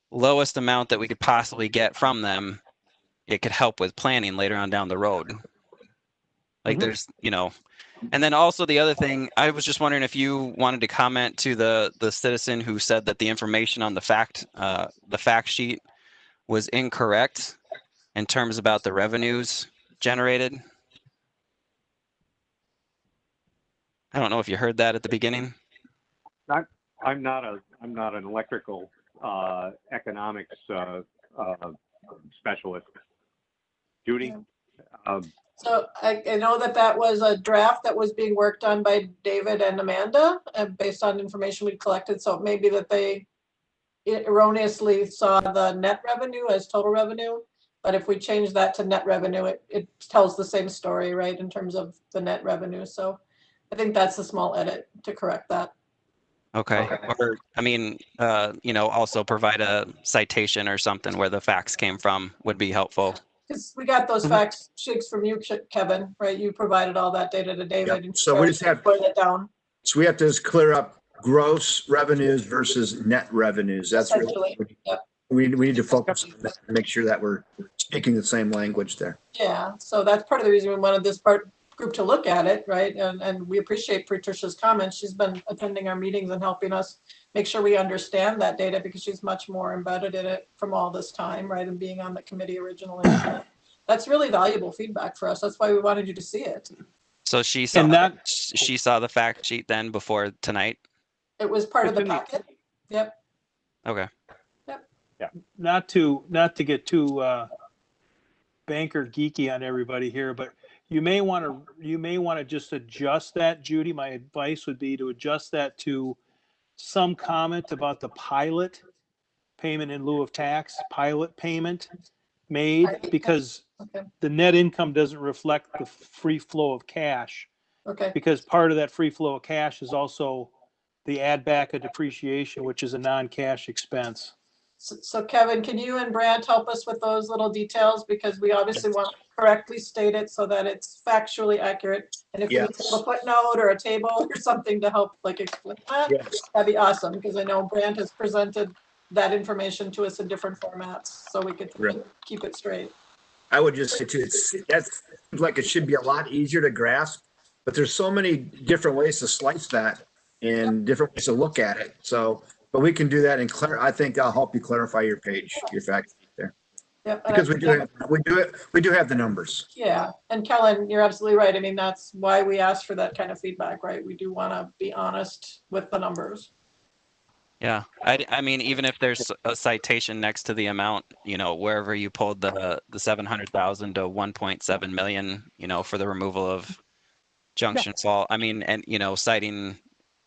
lowest amount that we could possibly get from them, it could help with planning later on down the road. Like there's, you know, and then also the other thing, I was just wondering if you wanted to comment to the citizen who said that the information on the fact sheet was incorrect in terms about the revenues generated. I don't know if you heard that at the beginning. I'm not an electrical economics specialist. Judy? So I know that was a draft that was being worked on by David and Amanda based on information we collected. So it may be that they erroneously saw the net revenue as total revenue. But if we change that to net revenue, it tells the same story, right, in terms of the net revenue. So I think that's a small edit to correct that. Okay. Or, I mean, you know, also provide a citation or something where the facts came from would be helpful. Because we got those fact sheets from you, Kevin, right? You provided all that data to David. Yep. So we just have put it down. So we have to just clear up gross revenues versus net revenues. That's really, we need to focus on that and make sure that we're speaking the same language there. Yeah. So that's part of the reason we wanted this part group to look at it, right? And we appreciate Patricia's comments. She's been attending our meetings and helping us make sure we understand that data because she's much more embedded in it from all this time, right? And being on the committee originally. That's really valuable feedback for us. That's why we wanted you to see it. So she saw she saw the fact sheet then before tonight? It was part of the packet. Yep. Okay. Yep. Yeah. Not to get too banker geeky on everybody here, but you may want to just adjust that, Judy. My advice would be to adjust that to some comment about the pilot payment in lieu of tax, pilot payment made, because the net income doesn't reflect the free flow of cash. Okay. Because part of that free flow of cash is also the add back of depreciation, which is a non-cash expense. So Kevin, can you and Brant help us with those little details? Because we obviously want to correctly state it so that it's factually accurate. And if we have a footnote or a table or something to help like explain that, that'd be awesome. Because I know Brant has presented that information to us in different formats, so we could keep it straight. I would just say too, that seems like it should be a lot easier to grasp, but there's so many different ways to slice that and different ways to look at it. So, but we can do that and I think I'll help you clarify your page, your fact sheet there. Yep. Because we do have the numbers. Yeah, and Kellen, you're absolutely right. I mean, that's why we asked for that kind of feedback, right? We do want to be honest with the numbers. Yeah, I mean, even if there's a citation next to the amount, you know, wherever you pulled the 700,000 to 1.7 million, you know, for the removal of junction fault. I mean, and you know, citing,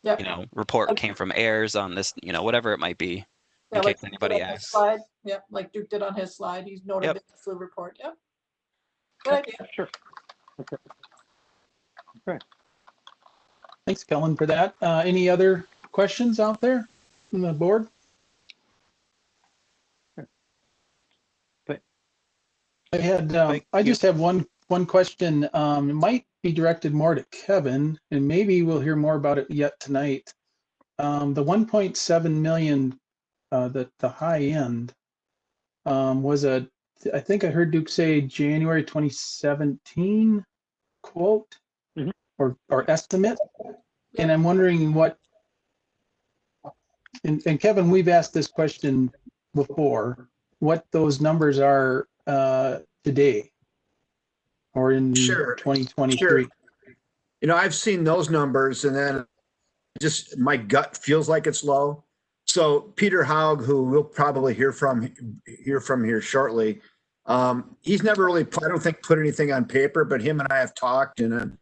you know, report came from heirs on this, you know, whatever it might be, in case anybody asks. Slide. Yep, like Duke did on his slide. He's noted in the flu report. Yep. Good idea. Sure. Okay. Okay. Thanks, Kellen, for that. Any other questions out there from the board? I just have one question. It might be directed more to Kevin, and maybe we'll hear more about it yet tonight. The 1.7 million, the high end, was I think I heard Duke say January 2017 quote or estimate, and I'm wondering what. And Kevin, we've asked this question before, what those numbers are today or in 2023. Sure. You know, I've seen those numbers and then just my gut feels like it's low. So Peter Haug, who we'll probably hear from here shortly, he's never really, I don't think, put anything on paper, but him and I have talked, and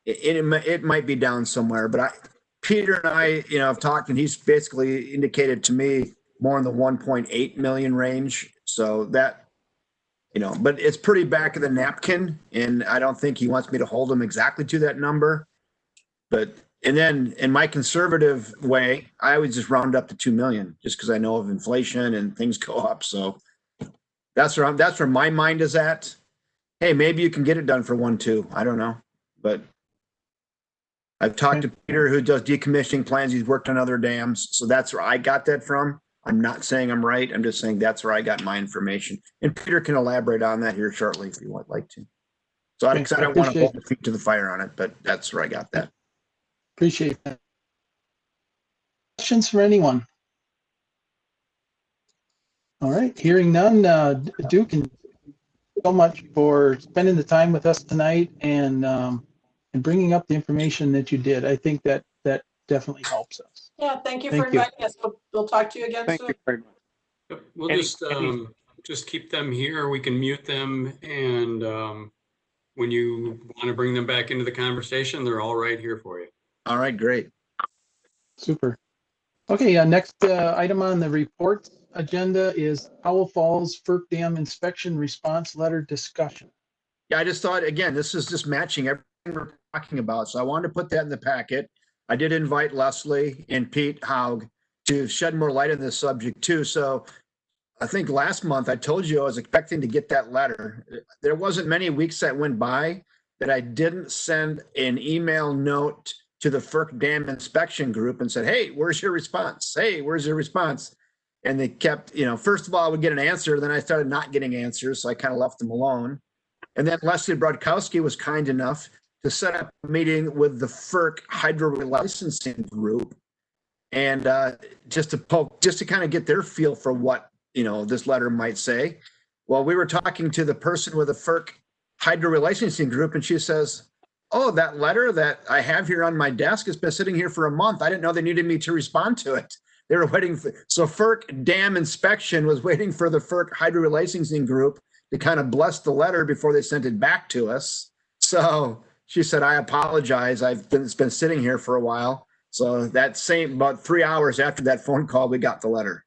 it might be down somewhere, but Peter and I, you know, have talked, and he's basically indicated to me more in the 1.8 million range. So that, you know, but it's pretty back of the napkin, and I don't think he wants me to hold him exactly to that number. But, and then in my conservative way, I always just round up to 2 million just because I know of inflation and things go up. So that's where my mind is at. Hey, maybe you can get it done for 1.2. I don't know, but I've talked to Peter, who does decommissioning plans. He's worked on other dams. So that's where I got that from. I'm not saying I'm right. I'm just saying that's where I got my information. And Peter can elaborate on that here shortly if you would like to. So I don't want to hold the feet to the fire on it, but that's where I got that. Appreciate that. Questions for anyone? All right, hearing none, Duke, and so much for spending the time with us tonight and bringing up the information that you did. I think that definitely helps us. Yeah, thank you for inviting us. We'll talk to you again soon. Thank you very much. Yep, we'll just keep them here. We can mute them, and when you want to bring them back into the conversation, they're all right here for you. All right, great. Super. Okay, next item on the report agenda is Powell Falls FERC Dam inspection response letter discussion. Yeah, I just thought, again, this is just matching everything we're talking about. So I wanted to put that in the packet. I did invite Leslie and Pete Haug to shed more light on this subject too. So I think last month I told you I was expecting to get that letter. There wasn't many weeks that went by that I didn't send an email note to the FERC Dam inspection group and said, hey, where's your response? Hey, where's your response? And they kept, you know, first of all, I would get an answer. Then I started not getting answers. So I kind of left them alone. And then Leslie Brodkowski was kind enough to set up a meeting with the FERC hydro licensing group, and just to kind of get their feel for what this letter might say. Well, we were talking to the person with the FERC hydro licensing group, and she says, "Oh, that letter that I have here on my desk has been sitting here for a month. I didn't know they needed me to respond to it." They were waiting for, so FERC Dam inspection was waiting for the FERC hydro licensing group to kind of bless the letter before they sent it back to us. So she said, "I apologize. It's been sitting here for a while." So about 3 hours after that phone call, we got the letter.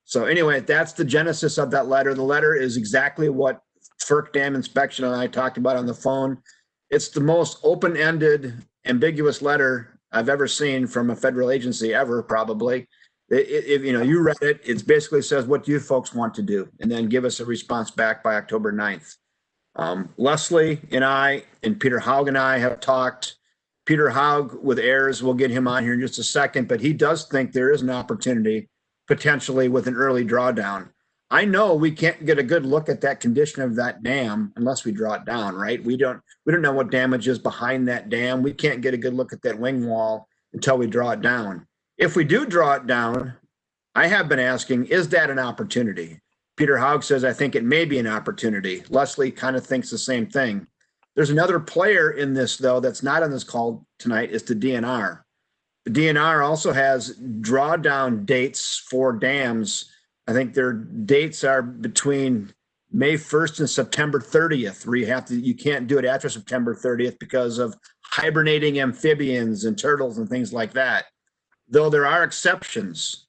So anyway, that's the genesis of that letter. The letter is exactly what FERC Dam inspection and I talked about on the phone. It's the most open-ended, ambiguous letter I've ever seen from a federal agency ever, probably. If you read it, it basically says, "What do you folks want to do?" And then give us a response back by October 9th. Leslie and I and Peter Haug and I have talked. Peter Haug with AIRS, we'll get him on here in just a second, but he does think there is an opportunity potentially with an early drawdown. I know we can't get a good look at that condition of that dam unless we draw it down, right? We don't know what damage is behind that dam. We can't get a good look at that wing wall until we draw it down. If we do draw it down, I have been asking, is that an opportunity? Peter Haug says, "I think it may be an opportunity." Leslie kind of thinks the same thing. There's another player in this, though, that's not on this call tonight, is the DNR. The DNR also has drawdown dates for dams. I think their dates are between May 1st and September 30th, where you can't do it after September 30th because of hibernating amphibians and turtles and things like that. Though there are exceptions.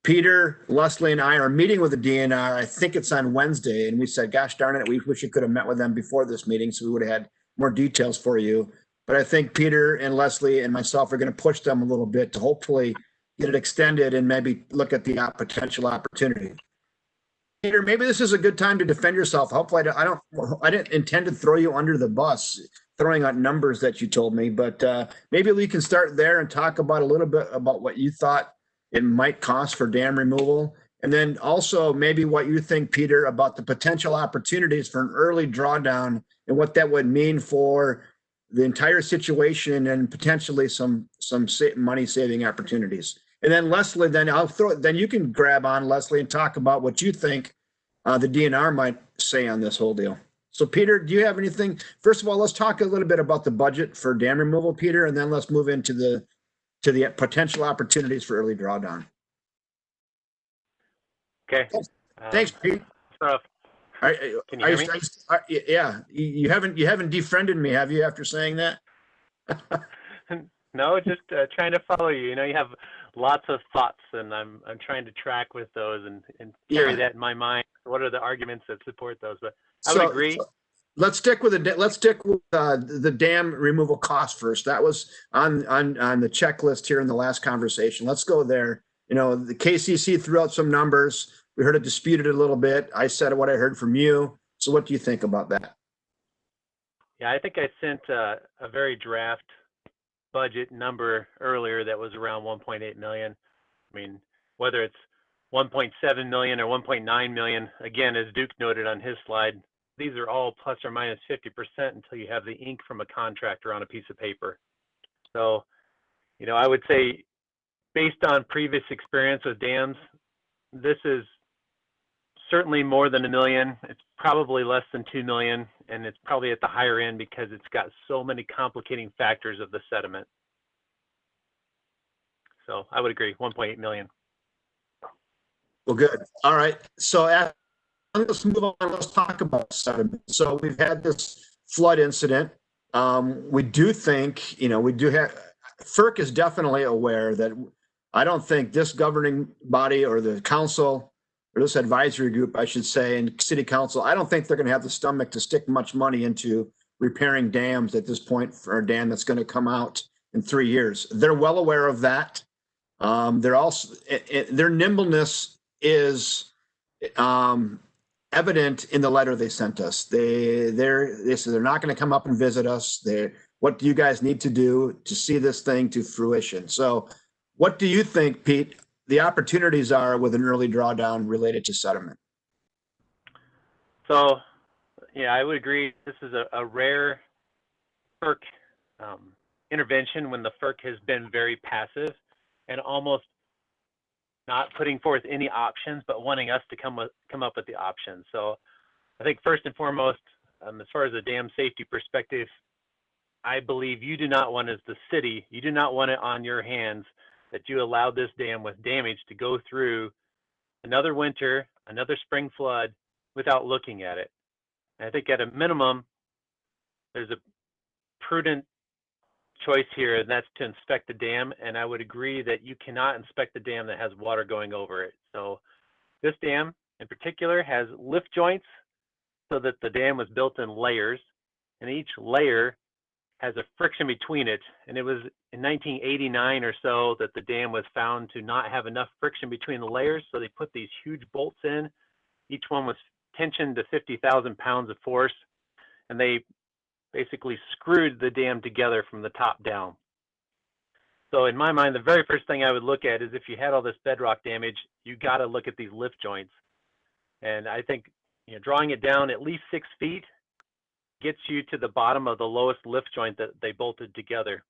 Peter, Leslie, and I are meeting with the DNR. I think it's on Wednesday. And we said, "Gosh darn it, we wish you could have met with them before this meeting so we would have had more details for you." But I think Peter and Leslie and myself are going to push them a little bit to hopefully get it extended and maybe look at the potential opportunity. Peter, maybe this is a good time to defend yourself. Hopefully, I didn't intend to throw you under the bus, throwing out numbers that you told me, but maybe we can start there and talk about a little bit about what you thought it might cost for dam removal. And then also maybe what you think, Peter, about the potential opportunities for an early drawdown and what that would mean for the entire situation and potentially some money saving opportunities. And then Leslie, then you can grab on, Leslie, and talk about what you think the DNR might say on this whole deal. So Peter, do you have anything? First of all, let's talk a little bit about the budget for dam removal, Peter, and then let's move into the potential opportunities for early drawdown. Okay. Thanks, Pete. Can you hear me? Yeah, you haven't defriended me, have you, after saying that? No, just trying to follow you. You have lots of thoughts, and I'm trying to track with those and carry that in my mind. What are the arguments that support those? But I would agree. Let's stick with the dam removal cost first. That was on the checklist here in the last conversation. Let's go there. The KCC threw out some numbers. We heard it disputed a little bit. I said what I heard from you. So what do you think about that? Yeah, I think I sent a very draft budget number earlier that was around 1.8 million. I mean, whether it's 1.7 million or 1.9 million, again, as Duke noted on his slide, these are all plus or minus 50% until you have the ink from a contractor on a piece of paper. So, I would say based on previous experience with dams, this is certainly more than $1 million. It's probably less than 2 million, and it's probably at the higher end because it's got so many complicating factors of the sediment. So I would agree, 1.8 million. Well, good. All right. So let's move on. Let's talk about sediment. So we've had this flood incident. We do think, FERC is definitely aware that I don't think this governing body or the council or this advisory group, I should say, and city council, I don't think they're going to have the stomach to stick much money into repairing dams at this point for a dam that's going to come out in 3 years. They're well aware of that. They're also, their nimbleness is evident in the letter they sent us. They said they're not going to come up and visit us. What do you guys need to do to see this thing to fruition? So what do you think, Pete, the opportunities are with an early drawdown related to sediment? So, yeah, I would agree. This is a rare FERC intervention when the FERC has been very passive and almost not putting forth any options, but wanting us to come up with the options. So I think first and foremost, as far as a dam safety perspective, I believe you do not want, as the city, you do not want it on your hands that you allowed this dam with damage to go through another winter, another spring flood without looking at it. And I think at a minimum, there's a prudent choice here, and that's to inspect the dam. And I would agree that you cannot inspect the dam that has water going over it. So this dam in particular has lift joints so that the dam was built in layers, and each layer has a friction between it. And it was in 1989 or so that the dam was found to not have enough friction between the layers. So they put these huge bolts in. Each one was tensioned to 50,000 pounds of force. And they basically screwed the dam together from the top down. So in my mind, the very first thing I would look at is if you had all this bedrock damage, you got to look at these lift joints. And I think, you know, drawing it down at least 6 feet gets you to the bottom of the lowest lift joint that they bolted together.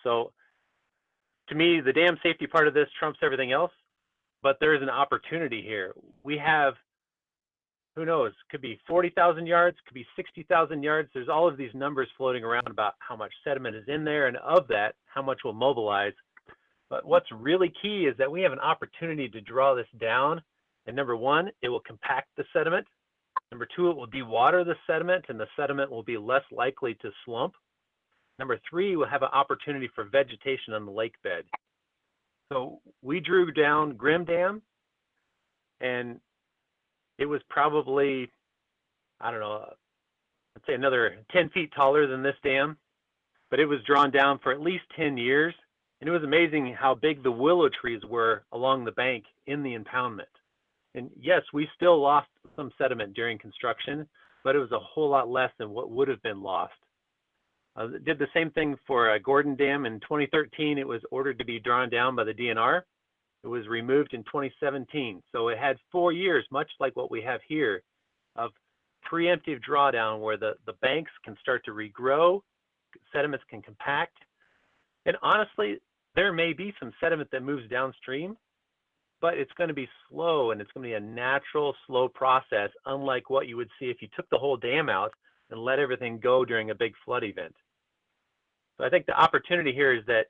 So to me, the dam safety part of this trumps everything else, but there is an opportunity here. We have, who knows, could be 40,000 yards, could be 60,000 yards. There's all of these numbers floating around about how much sediment is in there, and of that, how much will mobilize. But what's really key is that we have an opportunity to draw this down. And number one, it will compact the sediment. Number two, it will dewater the sediment, and the sediment will be less likely to slump. Number three, we'll have an opportunity for vegetation on the lake bed. So we drew down Grimm Dam, and it was probably, I don't know, let's say another 10 feet taller than this dam, but it was drawn down for at least 10 years. And it was amazing how big the willow trees were along the bank in the impoundment. And yes, we still lost some sediment during construction, but it was a whole lot less than what would have been lost. Did the same thing for Gordon Dam in 2013. It was ordered to be drawn down by the DNR. It was removed in 2017. So it had 4 years, much like what we have here, of preemptive drawdown where the banks can start to regrow, sediments can compact. And honestly, there may be some sediment that moves downstream, but it's going to be slow, and it's going to be a natural, slow process, unlike what you would see if you took the whole dam out and let everything go during a big flood event. So I think the opportunity here is that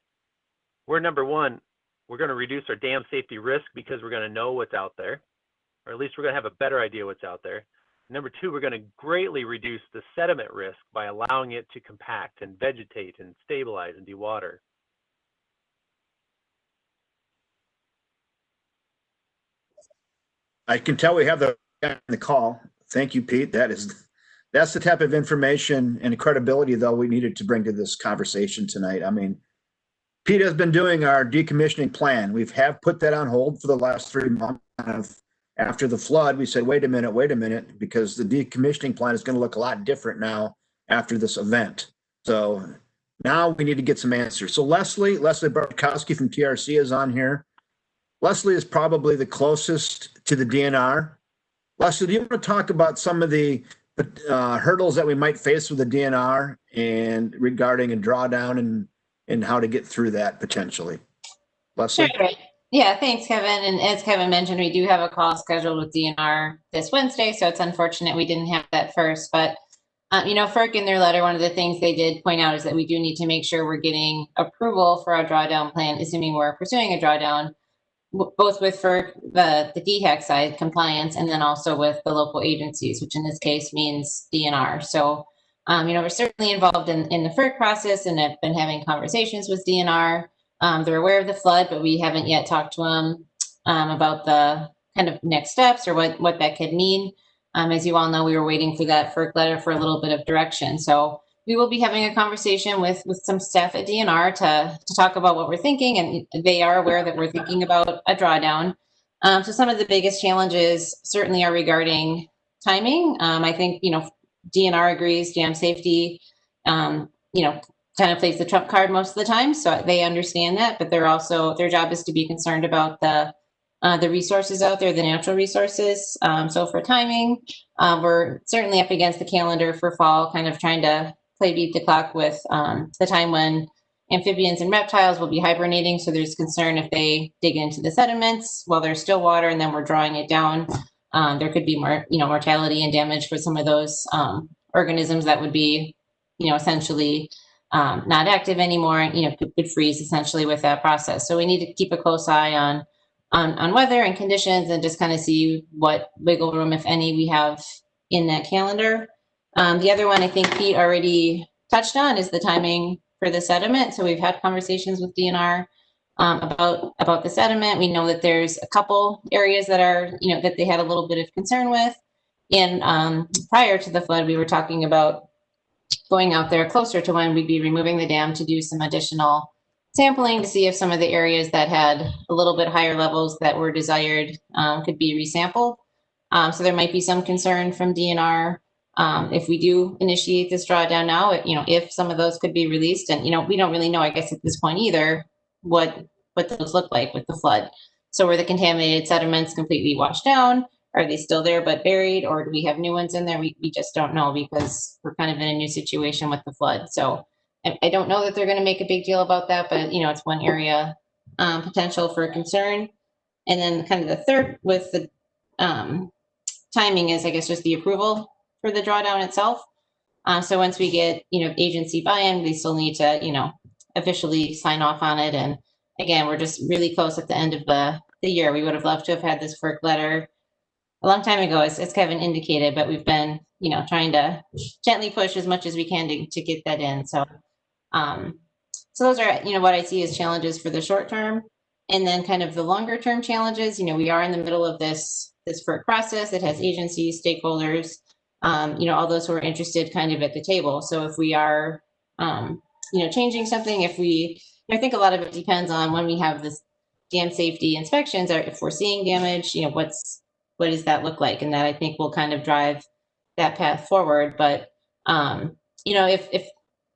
we're, number one, we're going to reduce our dam safety risk because we're going to know what's out there, or at least we're going to have a better idea what's out there. Number two, we're going to greatly reduce the sediment risk by allowing it to compact and vegetate and stabilize and dewater. I can tell we have the guy on the call. Thank you, Pete. That's the type of information and credibility, though, we needed to bring to this conversation tonight. I mean, Pete has been doing our decommissioning plan. We have put that on hold for the last 3 months. After the flood, we said, wait a minute, because the decommissioning plan is going to look a lot different now after this event. So now we need to get some answers. So Leslie Bartkowski from TRC is on here. Leslie is probably the closest to the DNR. Leslie, do you want to talk about some of the hurdles that we might face with the DNR and regarding a drawdown and how to get through that potentially? Leslie? Sure. Yeah, thanks, Kevin. And as Kevin mentioned, we do have a call scheduled with DNR this Wednesday, so it's unfortunate we didn't have that first. But, you know, FERC in their letter, one of the things they did point out is that we do need to make sure we're getting approval for our drawdown plan, assuming we're pursuing a drawdown, both with FERC, the DHEC side compliance, and then also with the local agencies, which in this case means DNR. So, you know, we're certainly involved in the FERC process and have been having conversations with DNR. They're aware of the flood, but we haven't yet talked to them about the kind of next steps or what that could mean. As you all know, we were waiting for that FERC letter for a little bit of direction. So we will be having a conversation with some staff at DNR to talk about what we're thinking, and they are aware that we're thinking about a drawdown. So some of the biggest challenges certainly are regarding timing. I think, you know, DNR agrees, dam safety, you know, kind of plays the trump card most of the time. So they understand that, but they're also, their job is to be concerned about the resources out there, the natural resources. So for timing, we're certainly up against the calendar for fall, kind of trying to play beat the clock with the time when amphibians and reptiles will be hibernating. So there's concern if they dig into the sediments while there's still water and then we're drawing it down, there could be more, mortality and damage for some of those organisms that would be, essentially not active anymore, could freeze essentially with that process. So we need to keep a close eye on weather and conditions and just kind of see what wiggle room, if any, we have in that calendar. The other one I think Pete already touched on is the timing for the sediment. So we've had conversations with DNR about the sediment. We know that there's a couple areas that are, that they had a little bit of concern with. And prior to the flood, we were talking about going out there closer to when we'd be removing the dam to do some additional sampling to see if some of the areas that had a little bit higher levels that were desired could be resampled. So there might be some concern from DNR if we do initiate this drawdown now, if some of those could be released. And, we don't really know, I guess, at this point either, what those look like with the flood. So were the contaminated sediments completely washed down? Are they still there but buried? Or do we have new ones in there? We just don't know because we're kind of in a new situation with the flood. So I don't know that they're going to make a big deal about that, but, it's one area potential for concern. And then kind of the third with the timing is, I guess, just the approval for the drawdown itself. So once we get, agency buy-in, we still need to, officially sign off on it. And again, we're just really close at the end of the year. We would have loved to have had this FERC letter a long time ago, as Kevin indicated, but we've been, trying to gently push as much as we can to get that in. So, so those are, what I see as challenges for the short term. And then kind of the longer term challenges, we are in the middle of this FERC process. It has agencies, stakeholders, all those who are interested kind of at the table. So if we are, changing something, I think a lot of it depends on when we have this dam safety inspections, or if we're seeing damage, what does that look like? And that I think will kind of drive that path forward. But,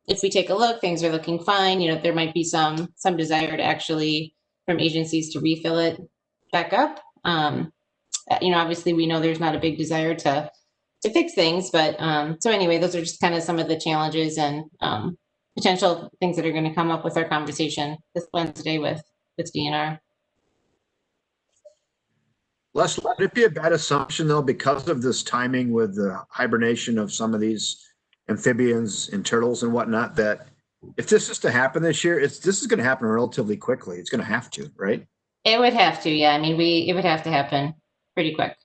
if we take a look, things are looking fine, there might be some desire to actually from agencies to refill it back up. Obviously we know there's not a big desire to fix things, but so anyway, those are just kind of some of the challenges and potential things that are going to come up with our conversation this Wednesday with DNR. Les, would it be a bad assumption though, because of this timing with the hibernation of some of these amphibians and turtles and whatnot, that if this is to happen this year, this is going to happen relatively quickly. It's going to have to, right? It would have to, yeah. I mean, it would have to happen pretty quick.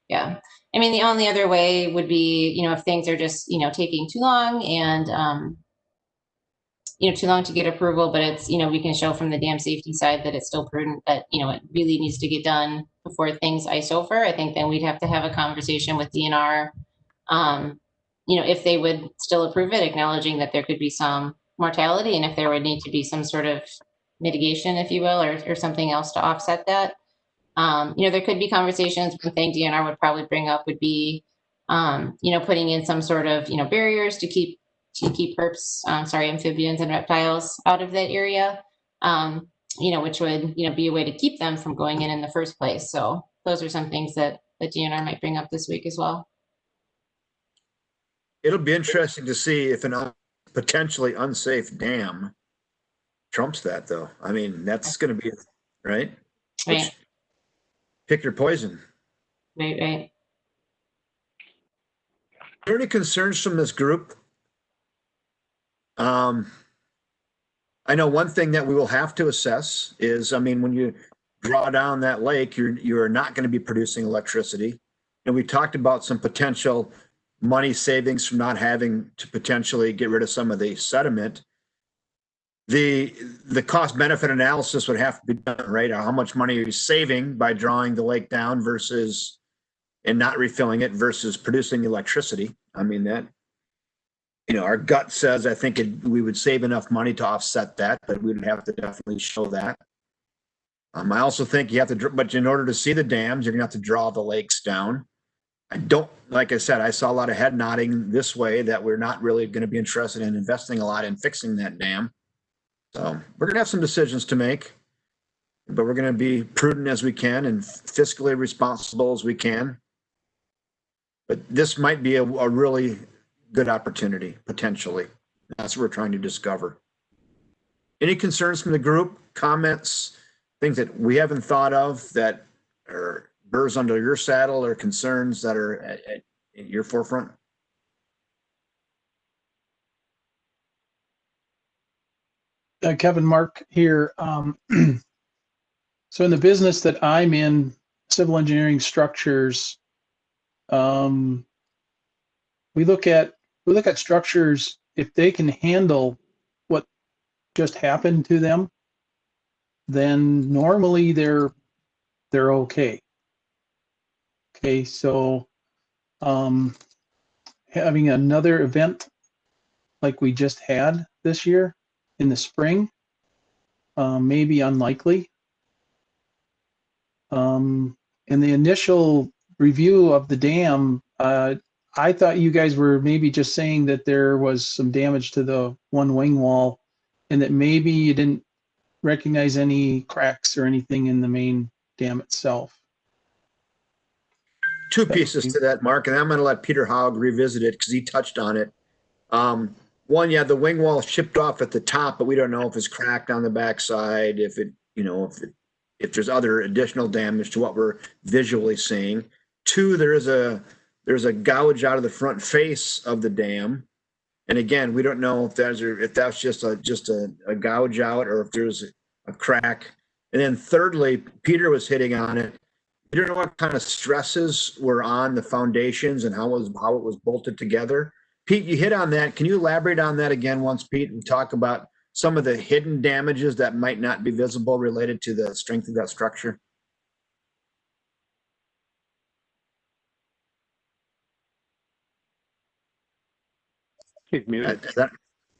Yeah. I mean, the only other way would be, if things are just, taking too long and, too long to get approval, but it's, we can show from the dam safety side that it's still prudent that, it really needs to get done before things ice over. I think then we'd have to have a conversation with DNR, if they would still approve it, acknowledging that there could be some mortality and if there would need to be some sort of mitigation, if you will, or something else to offset that. There could be conversations. One thing DNR would probably bring up would be, putting in some sort of, barriers to keep herps, amphibians and reptiles out of that area, which would, be a way to keep them from going in the first place. So those are some things that DNR might bring up this week as well. It'll be interesting to see if an potentially unsafe dam trumps that, though. I mean, that's going to be right. Right. Pick your poison. Right. Are there any concerns from this group? I know one thing that we will have to assess is, when you draw down that lake, you're not going to be producing electricity. And we talked about some potential money savings from not having to potentially get rid of some of the sediment. The cost benefit analysis would have to be done, right? How much money are you saving by drawing the lake down versus and not refilling it versus producing electricity? I mean, that, our gut says, I think we would save enough money to offset that, but we would have to definitely show that. I also think you have to, but in order to see the dams, you're gonna have to draw the lakes down. Like I said, I saw a lot of head nodding this way that we're not really going to be interested in investing a lot in fixing that dam. So we're going to have some decisions to make, but we're going to be prudent as we can and fiscally responsible as we can. But this might be a really good opportunity, potentially. That's what we're trying to discover. Any concerns from the group, comments, things that we haven't thought of that are burrs under your saddle or concerns that are at your forefront? Kevin, Mark here. So in the business that I'm in, civil engineering structures, we look at structures if they can handle what just happened to them, then normally they're okay. Okay, so having another event like we just had this year in the spring may be unlikely. In the initial review of the dam, I thought you guys were maybe just saying that there was some damage to the one wing wall and that maybe you didn't recognize any cracks or anything in the main dam itself. Two pieces to that, Mark, and I'm going to let Peter Haug revisit it because he touched on it. One, yeah, the wing wall chipped off at the top, but we don't know if it's cracked on the backside, if it, you know, if there's other additional damage to what we're visually seeing. Two, there's a gouge out of the front face of the dam, and again, we don't know if that's just a gouge out or if there's a crack. And then thirdly, Peter was hitting on it. We don't know what kind of stresses were on the foundations and how it was bolted together. Pete, you hit on that. Can you elaborate on that again once, Pete, and talk about some of the hidden damages that might not be visible related to the strength of that structure? He's muted.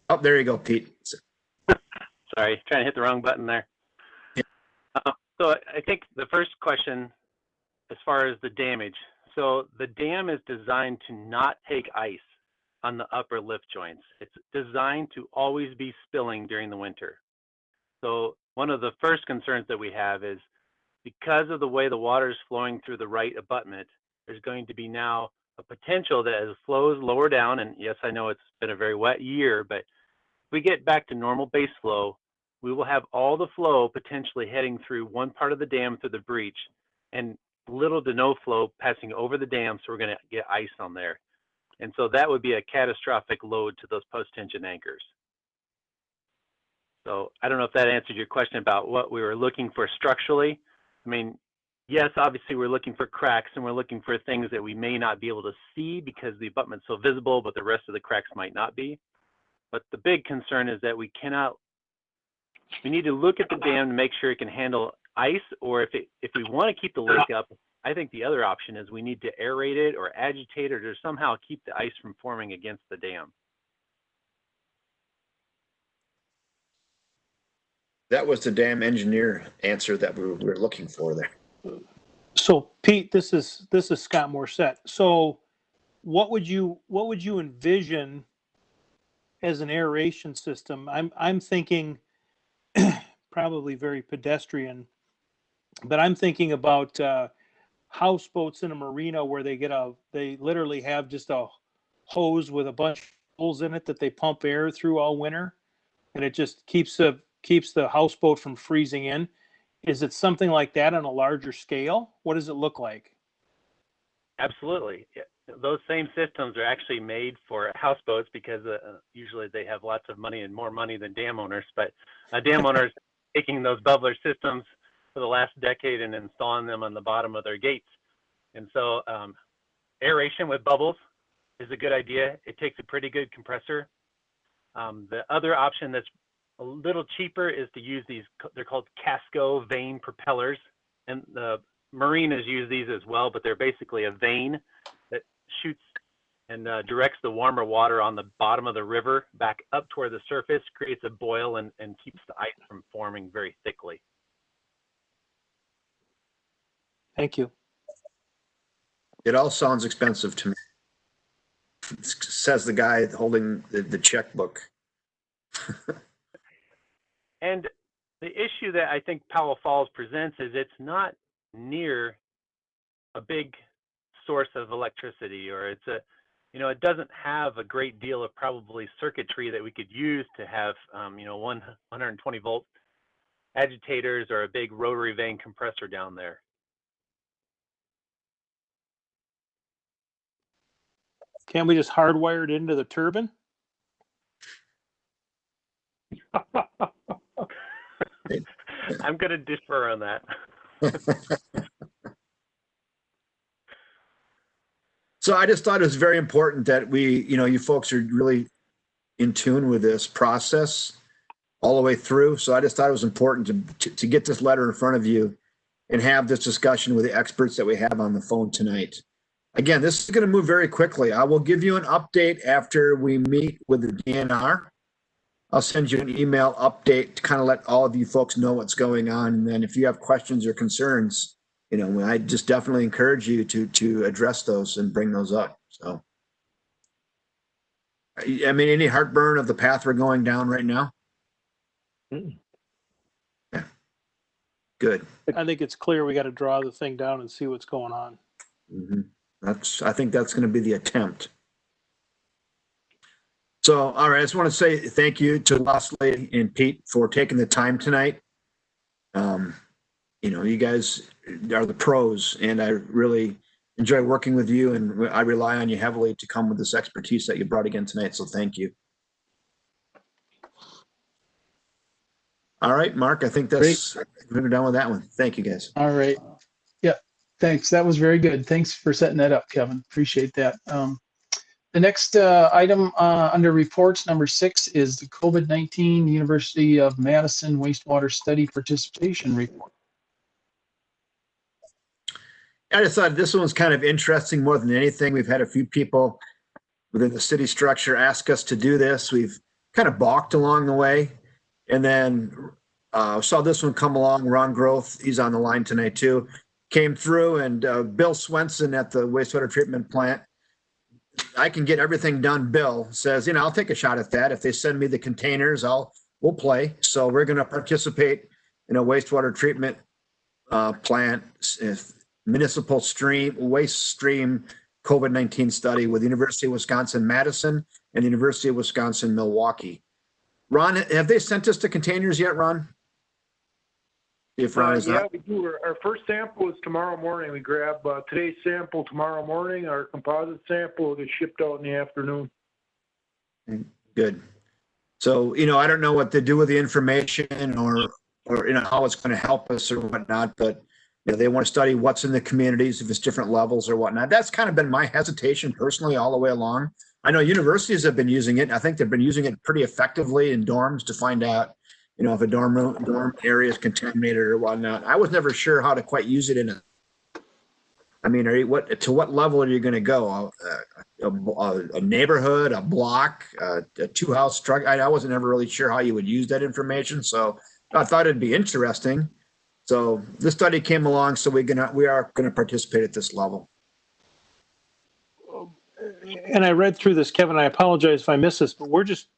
Oh, there you go, Pete. Sorry, trying to hit the wrong button there. Yeah. So I think the first question, as far as the damage, so the dam is designed to not take ice on the upper lift joints. It's designed to always be spilling during the winter. So one of the first concerns that we have is because of the way the water is flowing through the right abutment, there's going to be now a potential that as it flows lower down, and yes, I know it's been a very wet year, but if we get back to normal base flow, we will have all the flow potentially heading through one part of the dam through the breach and little to no flow passing over the dam, so we're going to get ice on there. And so that would be a catastrophic load to those post-tension anchors. So I don't know if that answered your question about what we were looking for structurally. I mean, yes, obviously we're looking for cracks and we're looking for things that we may not be able to see because the abutment's so visible, but the rest of the cracks might not be. But the big concern is that we need to look at the dam to make sure it can handle ice, or if we want to keep the lake up, I think the other option is we need to aerate it or agitate it or somehow keep the ice from forming against the dam. That was the dam engineer answer that we were looking for there. So Pete, this is Scott Morset. So what would you envision as an aeration system? I'm thinking probably very pedestrian, but I'm thinking about houseboats in a marina where they literally have just a hose with a bunch of holes in it that they pump air through all winter, and it just keeps the houseboat from freezing in. Is it something like that on a larger scale? What does it look like? Absolutely. Those same systems are actually made for houseboats because usually they have lots of money and more money than dam owners, but dam owners taking those bubbler systems for the last decade and installing them on the bottom of their gates. And so aeration with bubbles is a good idea. It takes a pretty good compressor. The other option that's a little cheaper is to use these, they're called Casco vane propellers. And the marinas use these as well, but they're basically a vane that shoots and directs the warmer water on the bottom of the river back up toward the surface, creates a boil and keeps the ice from forming very thickly. Thank you. It all sounds expensive to me, says the guy holding the checkbook. And the issue that I think Powell Falls presents is it's not near a big source of electricity, or it doesn't have a great deal of probably circuitry that we could use to have, 120 volt agitators or a big rotary vane compressor down there. Can't we just hardwire it into the turbine? I'm going to defer on that. So I just thought it was very important that we, you folks are really in tune with this process all the way through. So I just thought it was important to get this letter in front of you and have this discussion with the experts that we have on the phone tonight. Again, this is going to move very quickly. I will give you an update after we meet with the DNR. I'll send you an email update to kind of let all of you folks know what's going on. And then if you have questions or concerns, I just definitely encourage you to address those and bring those up. So, I mean, any heartburn of the path we're going down right now? Yeah. Good. I think it's clear we got to draw the thing down and see what's going on. Mm-hmm. I think that's going to be the attempt. So, all right, I just want to say thank you to Leslie and Pete for taking the time tonight. You guys are the pros, and I really enjoy working with you, and I rely on you heavily to come with this expertise that you brought again tonight, so thank you. All right, Mark, I think we're done with that one. Thank you, guys. All right. Yeah, thanks. That was very good. Thanks for setting that up, Kevin. Appreciate that. The next item under reports, number 6, is the COVID-19 University of Madison Wastewater Study Participation Report. I just thought this one's kind of interesting more than anything. We've had a few people within the city structure ask us to do this. We've kind of balked along the way. And then saw this one come along, Ron Groth, he's on the line tonight too, came through, and Bill Swenson at the wastewater treatment plant, I can get everything done. Bill says, I'll take a shot at that. If they send me the containers, we'll play. So we're going to participate in a wastewater treatment plant, municipal waste stream COVID-19 study with the University of Wisconsin Madison and the University of Wisconsin Milwaukee. Ron, have they sent us the containers yet, Ron? If Ron is not. We do. Our first sample is tomorrow morning. We grab today's sample tomorrow morning. Our composite sample will get shipped out in the afternoon. Good. So, I don't know what to do with the information or how it's going to help us or whatnot, but they want to study what's in the communities, if it's different levels or whatnot. That's kind of been my hesitation personally all the way along. I know universities have been using it. I think they've been using it pretty effectively in dorms to find out, if a dorm area is contaminated or whatnot. I was never sure how to quite use it to what level are you going to go? A neighborhood, a block, a 2-house structure? I wasn't ever really sure how you would use that information. So I thought it'd be interesting. So this study came along, so we are going to participate at this level. And I read through this, Kevin. I apologize if I missed this, but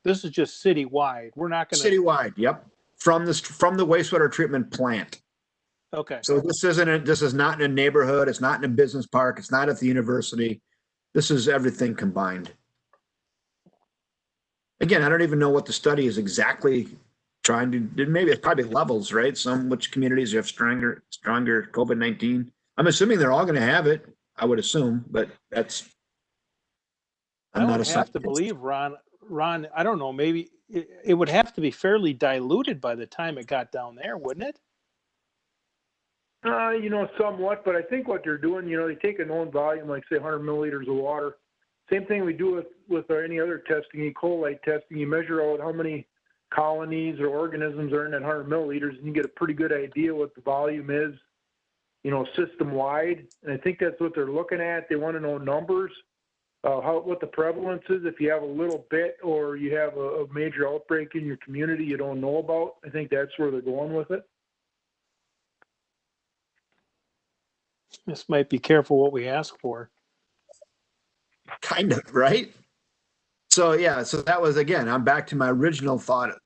this is just citywide. We're not going to citywide. Yep, from the wastewater treatment plant. Okay. So this is not in a neighborhood. It's not in a business park. It's not at the university. This is everything combined. Again, I don't even know what the study is exactly trying to do. Maybe it's probably levels, right? Which communities have stronger COVID-19. I'm assuming they're all going to have it. I would assume, but that's. I would have to believe, Ron, I don't know, maybe it would have to be fairly diluted by the time it got down there, wouldn't it? Somewhat, but I think what they're doing, they take a known volume, like say 100 milliliters of water. Same thing we do with any other testing, E. coli testing. You measure out how many colonies or organisms are in that 100 milliliters, and you get a pretty good idea what the volume is, system-wide. And I think that's what they're looking at. They want to know numbers. What the prevalence is, if you have a little bit or you have a major outbreak in your community you don't know about. I think that's where they're going with it. This might be careful what we ask for. Kind of, right? So that was, again, I'm back to my original thought,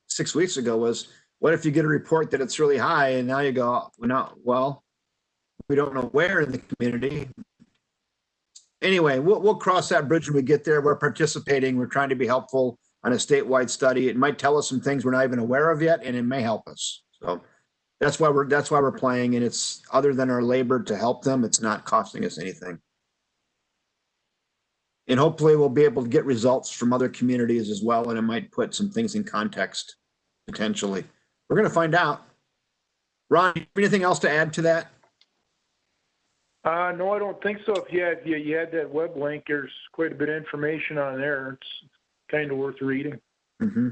6 weeks ago was, what if you get a report that it's really high and now you go, we don't know where in the community. anyway, we'll cross that bridge when we get there. We're participating. We're trying to be helpful on a statewide study. It might tell us some things we're not even aware of yet, and it may help us. So that's why we're playing. And it's other than our labor to help them, it's not costing us anything. And hopefully we'll be able to get results from other communities as well, and it might put some things in context potentially. We're going to find out. Ron, anything else to add to that? No, I don't think so. If you had that web link, there's quite a bit of information on there. It's kind of worth reading. Mm-hmm.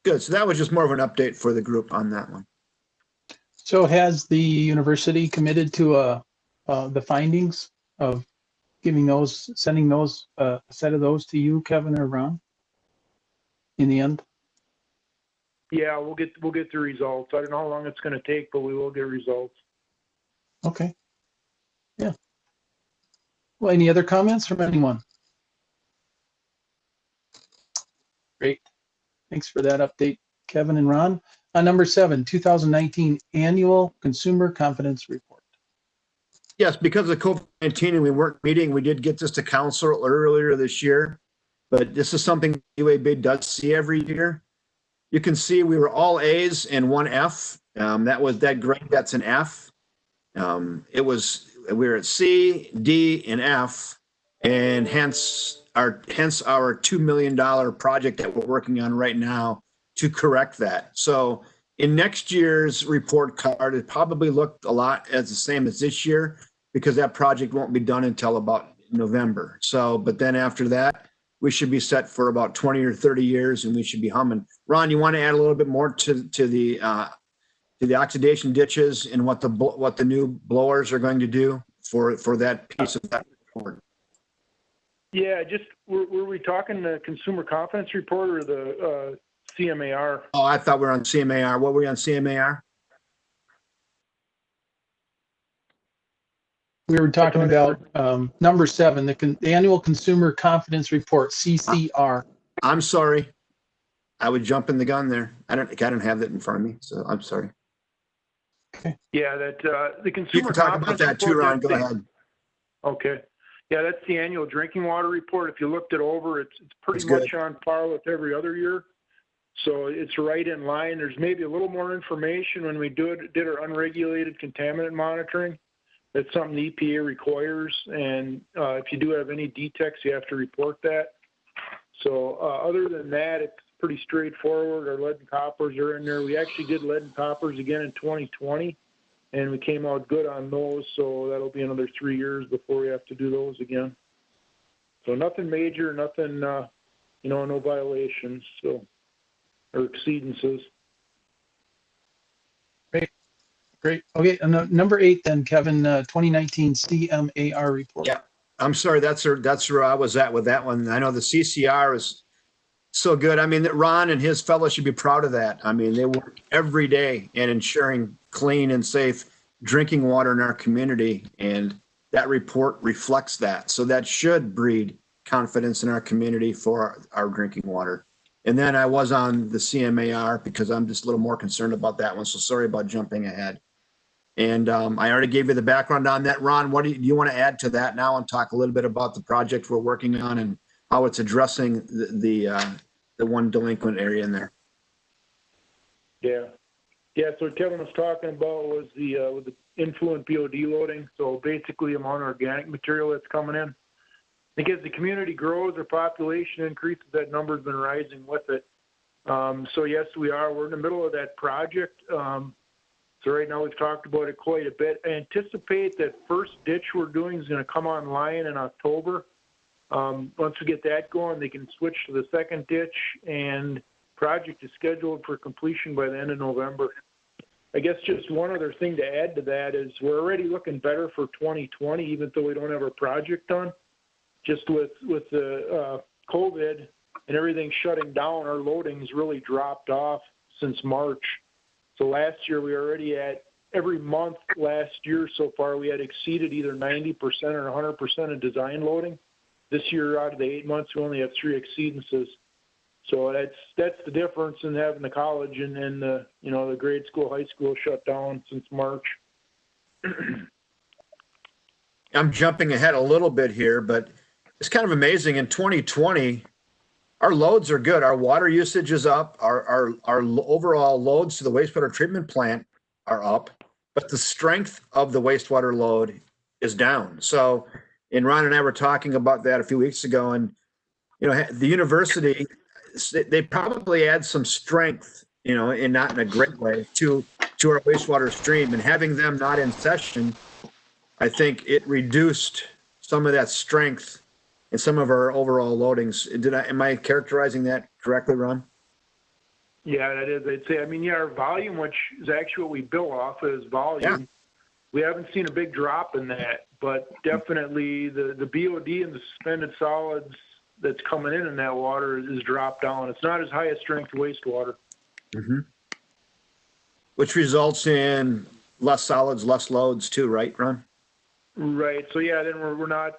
Good. So that was just more of an update for the group on that one. So has the university committed to the findings of sending those, a set of those to you, Kevin or Ron, in the end? Yeah, we'll get the results. I don't know how long it's going to take, but we will get results. Okay. Yeah. Well, any other comments from anyone? Great. Thanks for that update, Kevin and Ron. Number 7, 2019 Annual Consumer Confidence Report. Yes, because of COVID-19 and we weren't meeting, we did get this to council earlier this year, but this is something UAB does see every year. You can see we were all A's and 1 F. That grade, that's an F. We were at C, D, and F, and hence our $2 million project that we're working on right now to correct that. So in next year's report card, it probably looked a lot as the same as this year because that project won't be done until about November. So, but then after that, we should be set for about 20 or 30 years and we should be humming. Ron, you want to add a little bit more to the oxidation ditches and what the new blowers are going to do for that piece of that report? Yeah, were we talking the consumer confidence report or the CMAR? Oh, I thought we were on CMAR. What were we on CMAR? We were talking about number 7, the Annual Consumer Confidence Report, CCR. I'm sorry. I would jump in the gun there. I don't have that in front of me, so I'm sorry. Okay. Yeah, the consumer. You can talk about that too, Ron. Go ahead. Okay. Yeah, that's the annual drinking water report. If you looked it over, it's pretty much on par with every other year. So it's right in line. There's maybe a little more information when we did our unregulated contaminant monitoring. That's something the EPA requires. And if you do have any detects, you have to report that. So other than that, it's pretty straightforward. Our lead and coppers are in there. We actually did lead and coppers again in 2020, and we came out good on those. So that'll be another 3 years before we have to do those again. So nothing major, nothing, no violations, or exceedances. Great. Okay, and number 8 then, Kevin, 2019 CMAR report. Yeah, I'm sorry. That's where I was at with that one. I know the CCR is so good. I mean, that Ron and his fellows should be proud of that. I mean, they work every day in ensuring clean and safe drinking water in our community, and that report reflects that. So that should breed confidence in our community for our drinking water. And then I was on the CMAR because I'm just a little more concerned about that one. So sorry about jumping ahead. And I already gave you the background on that. Ron, what do you want to add to that now and talk a little bit about the project we're working on and how it's addressing the one delinquent area in there? Yeah. So what Kevin was talking about was with the influent BOD loading. So basically, amount of organic material that's coming in. I think as the community grows, our population increases, that number's been rising with it. So yes, we are. We're in the middle of that project. So right now we've talked about it quite a bit. I anticipate that first ditch we're doing is going to come online in October. Once we get that going, they can switch to the second ditch, and project is scheduled for completion by the end of November. I guess just one other thing to add to that is we're already looking better for 2020, even though we don't have our project done. Just with the COVID and everything shutting down, our loadings really dropped off since March. So last year we were already at every month last year so far we had exceeded either 90% or 100% of design loading. This year out of the 8 months we only have 3 exceedances. So that's the difference in having the college and the the grade school, high school shut down since March. I'm jumping ahead a little bit here, but it's kind of amazing. In 2020, our loads are good. Our water usage is up. Our overall loads to the wastewater treatment plant are up, but the strength of the wastewater load is down. So, and Ron and I were talking about that a few weeks ago, and the university, they probably add some strength, and not in a great way to our wastewater stream, and having them not in session, I think it reduced some of that strength in some of our overall loadings. Am I characterizing that correctly, Ron? Yeah, that is. I'd say, our volume, which is actually what we bill off is volume. Yeah. We haven't seen a big drop in that, but definitely the BOD and the suspended solids that's coming in that water is dropped down. It's not as high a strength wastewater. Mm-hmm. Which results in less solids, less loads too, right, Ron? Right. So yeah, then we're not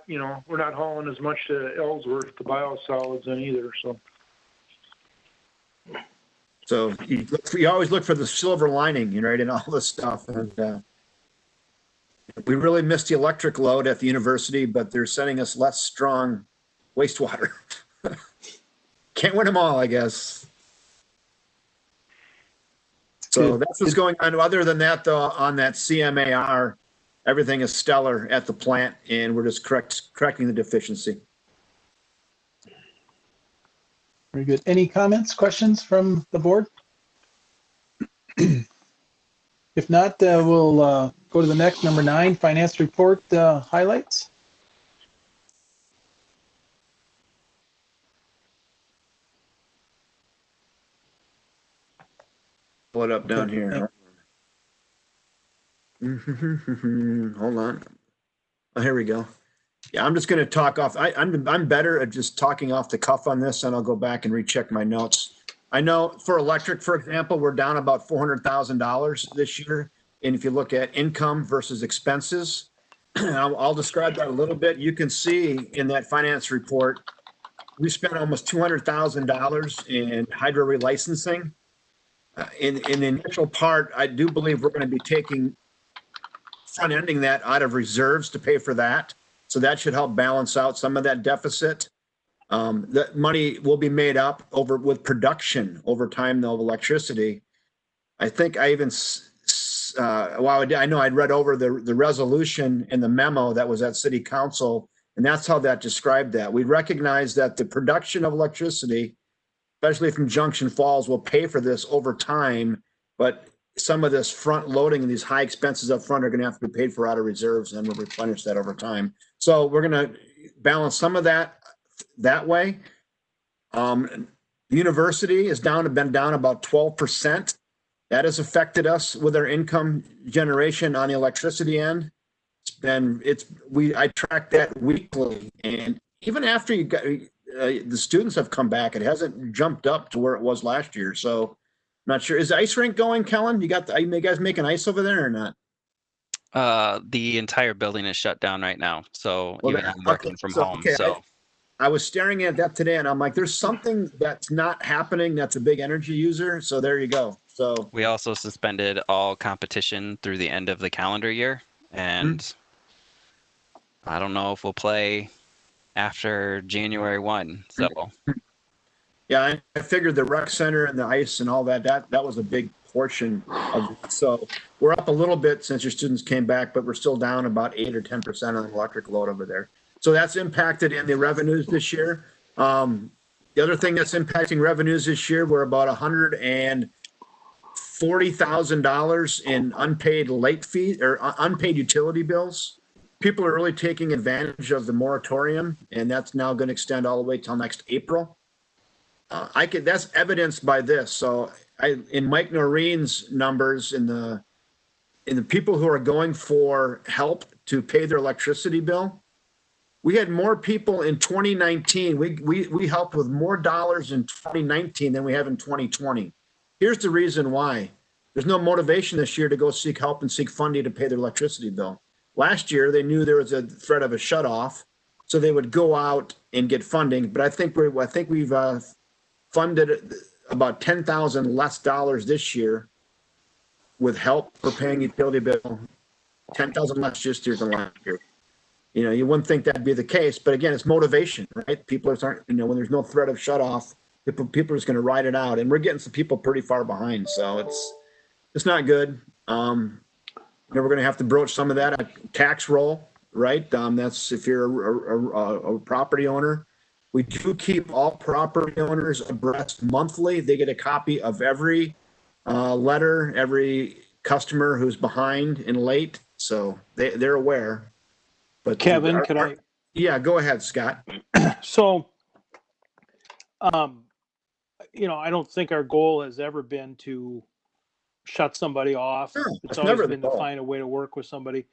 hauling as much to Ellsworth to biosolids in either. So you always look for the silver lining, right, in all this stuff. And we really missed the electric load at the university, but they're sending us less strong wastewater. Can't win them all, I guess. So that's what's going on. Other than that, though, on that CMAR, everything is stellar at the plant, and we're just correcting the deficiency. Very good. Any comments, questions from the board? If not, we'll go to the next, number 9, finance report highlights. Pull it up down here. Hold on. Oh, here we go. Yeah, I'm just going to talk off. I'm better at just talking off the cuff on this, and I'll go back and recheck my notes. I know for electric, for example, we're down about $400,000 this year. And if you look at income versus expenses, I'll describe that a little bit. You can see in that finance report, we spent almost $200,000 in hydro relicensing. In the initial part, I do believe we're going to be front-ending that out of reserves to pay for that. So that should help balance out some of that deficit. That money will be made up with production over time, though, of electricity. I think I even, I know I'd read over the resolution in the memo that was at City Council, and that's how that described that. We recognize that the production of electricity, especially from Junction Falls, will pay for this over time, but some of this front loading and these high expenses up front are going to have to be paid for out of reserves, and then we'll replenish that over time. So we're going to balance some of that way. The university has been down about 12%. That has affected us with our income generation on the electricity end. I track that weekly, and even after the students have come back, it hasn't jumped up to where it was last year. So I'm not sure. Is the ice rink going, Kellen? You guys making ice over there or not? The entire building is shut down right now. So even I'm working from home. Okay. So I was staring at that today, and I'm like, there's something that's not happening that's a big energy user. So there you go. So we also suspended all competition through the end of the calendar year. And I don't know if we'll play after January 1. So yeah, I figured the rec center and the ice and all that was a big portion of it. So we're up a little bit since your students came back, but we're still down about 8 or 10% on the electric load over there. So that's impacted in the revenues this year. The other thing that's impacting revenues this year, we're about $140,000 in unpaid late fees or unpaid utility bills. People are really taking advantage of the moratorium, and that's now going to extend all the way till next April. That's evidenced by this. So in Mike Noreen's numbers, in the people who are going for help to pay their electricity bill, we had more people in 2019. We helped with more dollars in 2019 than we have in 2020. Here's the reason why. There's no motivation this year to go seek help and seek funding to pay their electricity bill. Last year, they knew there was a threat of a shutoff, so they would go out and get funding. But I think we've funded about $10,000 less dollars this year with help for paying utility bill. $10,000 less this year than last year. You wouldn't think that'd be the case, but again, it's motivation, right? People aren't, when there's no threat of shut off, people are just going to ride it out, and we're getting some people pretty far behind, so it's not good. We're going to have to broach some of that tax roll, right? That's if you're a property owner. We do keep all property owners abreast monthly. They get a copy of every letter, every customer who's behind and late, so they're aware. But Kevin, could I? Yeah, go ahead, Scott. So, I don't think our goal has ever been to shut somebody off. No, it's that's always never the been to goal. find a way to work with somebody.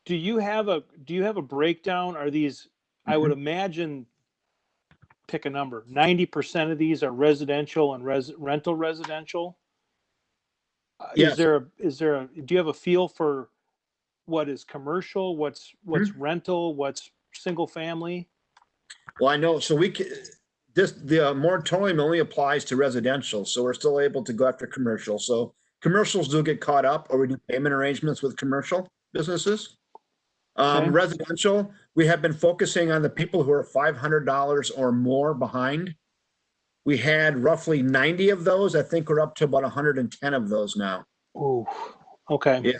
Do you have a breakdown? Are these, I would imagine, pick a number, 90% of these are residential and rental residential? Yes. Do you have a feel for what is commercial, what's rental, what's single family? Well, I know. So the moratorium only applies to residential, so we're still able to go after commercial. So commercials do get caught up, or we do payment arrangements with commercial businesses. Okay. Residential, we have been focusing on the people who are $500 or more behind. We had roughly 90 of those. I think we're up to about 110 of those now. Oh, okay.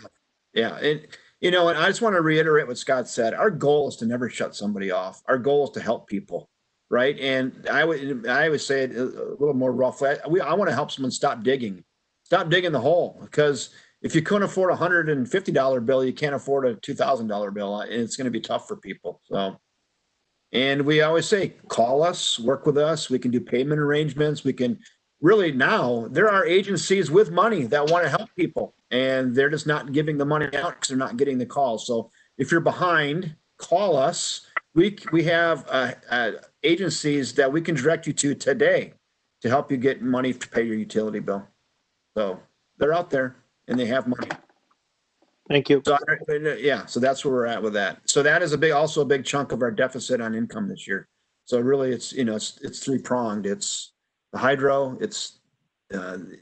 Yeah. And I just want to reiterate what Scott said. Our goal is to never shut somebody off. Our goal is to help people, right? And I would say it a little more roughly. I want to help someone stop digging the hole, because if you couldn't afford a $150 bill, you can't afford a $2,000 bill, and it's going to be tough for people. So, and we always say, call us, work with us. We can do payment arrangements. We can really, now there are agencies with money that want to help people, and they're just not giving the money out because they're not getting the calls. So if you're behind, call us. We have agencies that we can direct you to today to help you get money to pay your utility bill. So they're out there and they have money. Thank you. So, so that's where we're at with that. So that is also a big chunk of our deficit on income this year. So really, it's three-pronged. It's the hydro, it's the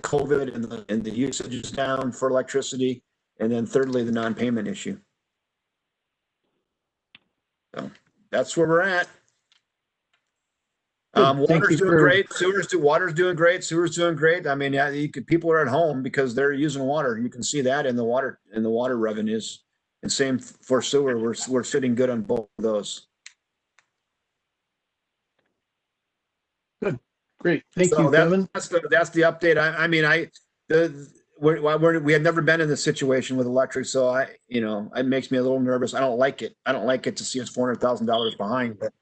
COVID and the usage is down for electricity, and then thirdly, the non-payment issue. So that's where we're at. Water's doing great. Water's doing great. Sewer's doing great. I mean, people are at home because they're using water. You can see that in the water revenues. And same for sewer. We're sitting good on both of those. Good, great. Thank you, Kevin. That's the update. We had never been in this situation with electric, so it makes me a little nervous. I don't like it. I don't like it to see us $400,000 behind, but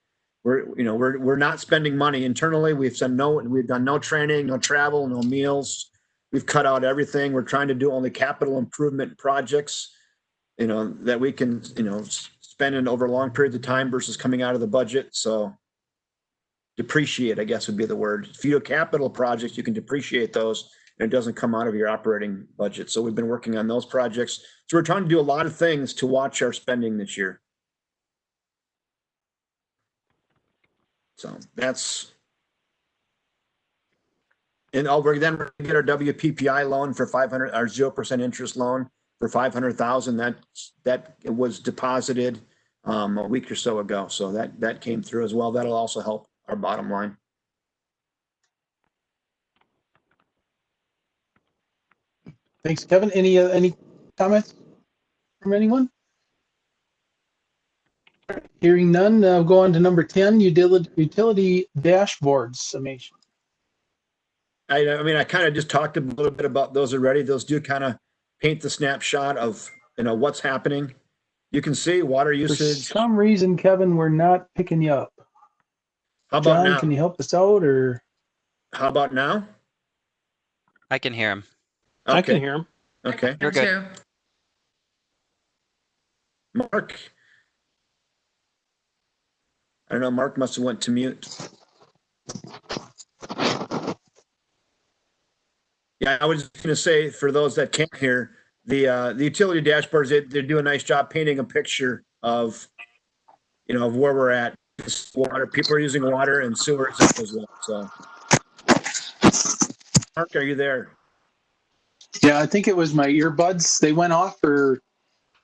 we're not spending money internally. We've done no training, no travel, no meals. We've cut out everything. We're trying to do only capital improvement projects, that we can, spend in over long periods of time versus coming out of the budget. So depreciate, I guess, would be the word. If you do capital projects, you can depreciate those, and it doesn't come out of your operating budget. So we've been working on those projects. So we're trying to do a lot of things to watch our spending this year. So that's, and we're then going to get our WPPI loan for 500, our 0% interest loan for 500,000. That was deposited a week or so ago. So that came through as well. That'll also help our bottom line. Thanks, Kevin. Any comments from anyone? Hearing none, we'll go on to number 10, utility dashboards summation. I kind of just talked a little bit about those already. Those do kind of paint the snapshot of what's happening. You can see water usage. For some reason, Kevin, we're not picking you up. How about John, now? can you help us out, or? How about now? I can hear him. Okay. I can hear him. Okay. You're good. Mark. I don't know. Mark must have went to mute. Yeah, I was just going to say, for those that can't hear, the utility dashboards, they do a nice job painting a picture of, of where we're at. Water, people are using water, and sewer as well. So, Mark, are you there? Yeah, I think it was my earbuds. They went off, or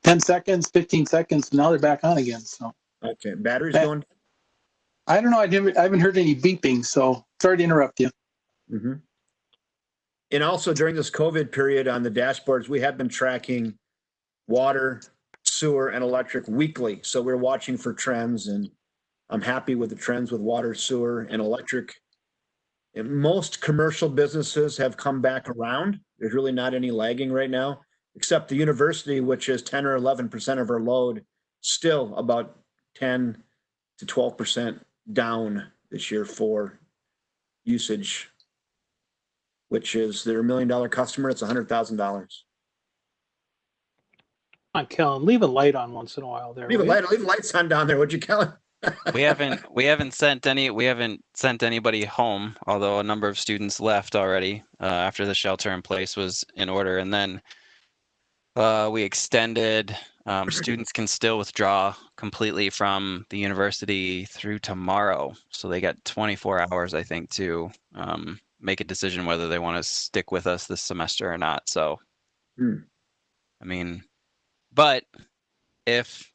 10 seconds, 15 seconds, now they're back on again, so. Okay, battery's That- going. I don't know, I haven't heard any beeping, so sorry to interrupt you. Mhm. And also during this COVID period on the dashboards, we have been tracking water, sewer, and electric weekly. So we're watching for trends, and I'm happy with the trends with water, sewer, and electric. And most commercial businesses have come back around. There's really not any lagging right now, except the university, which is 10 or 11% of our load, still about 10 to 12% down this year for usage, which is their $1 million customer. It's $100,000. Come on, Kellen, leave a light on once in a while there. Leave a will you? light, leave lights on down there, would you, Kellen? We haven't sent anybody home, although a number of students left already after the shelter in place was in order. And then we extended, students can still withdraw completely from the university through tomorrow. So they got 24 hours, I think, to make a decision whether they want to stick with us this semester or not. So, I mean, but if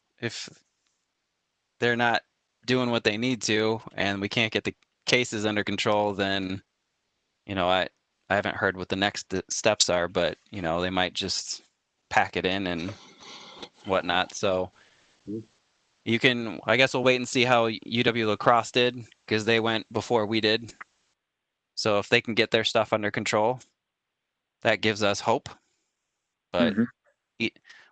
they're not doing what they need to and we can't get the cases under control, then, you know, I haven't heard what the next steps are, but, you know, they might just pack it in and whatnot. So you can, I guess we'll wait and see how UW La Crosse did, because they went before we did. So if they can get their stuff under control, that gives us hope. But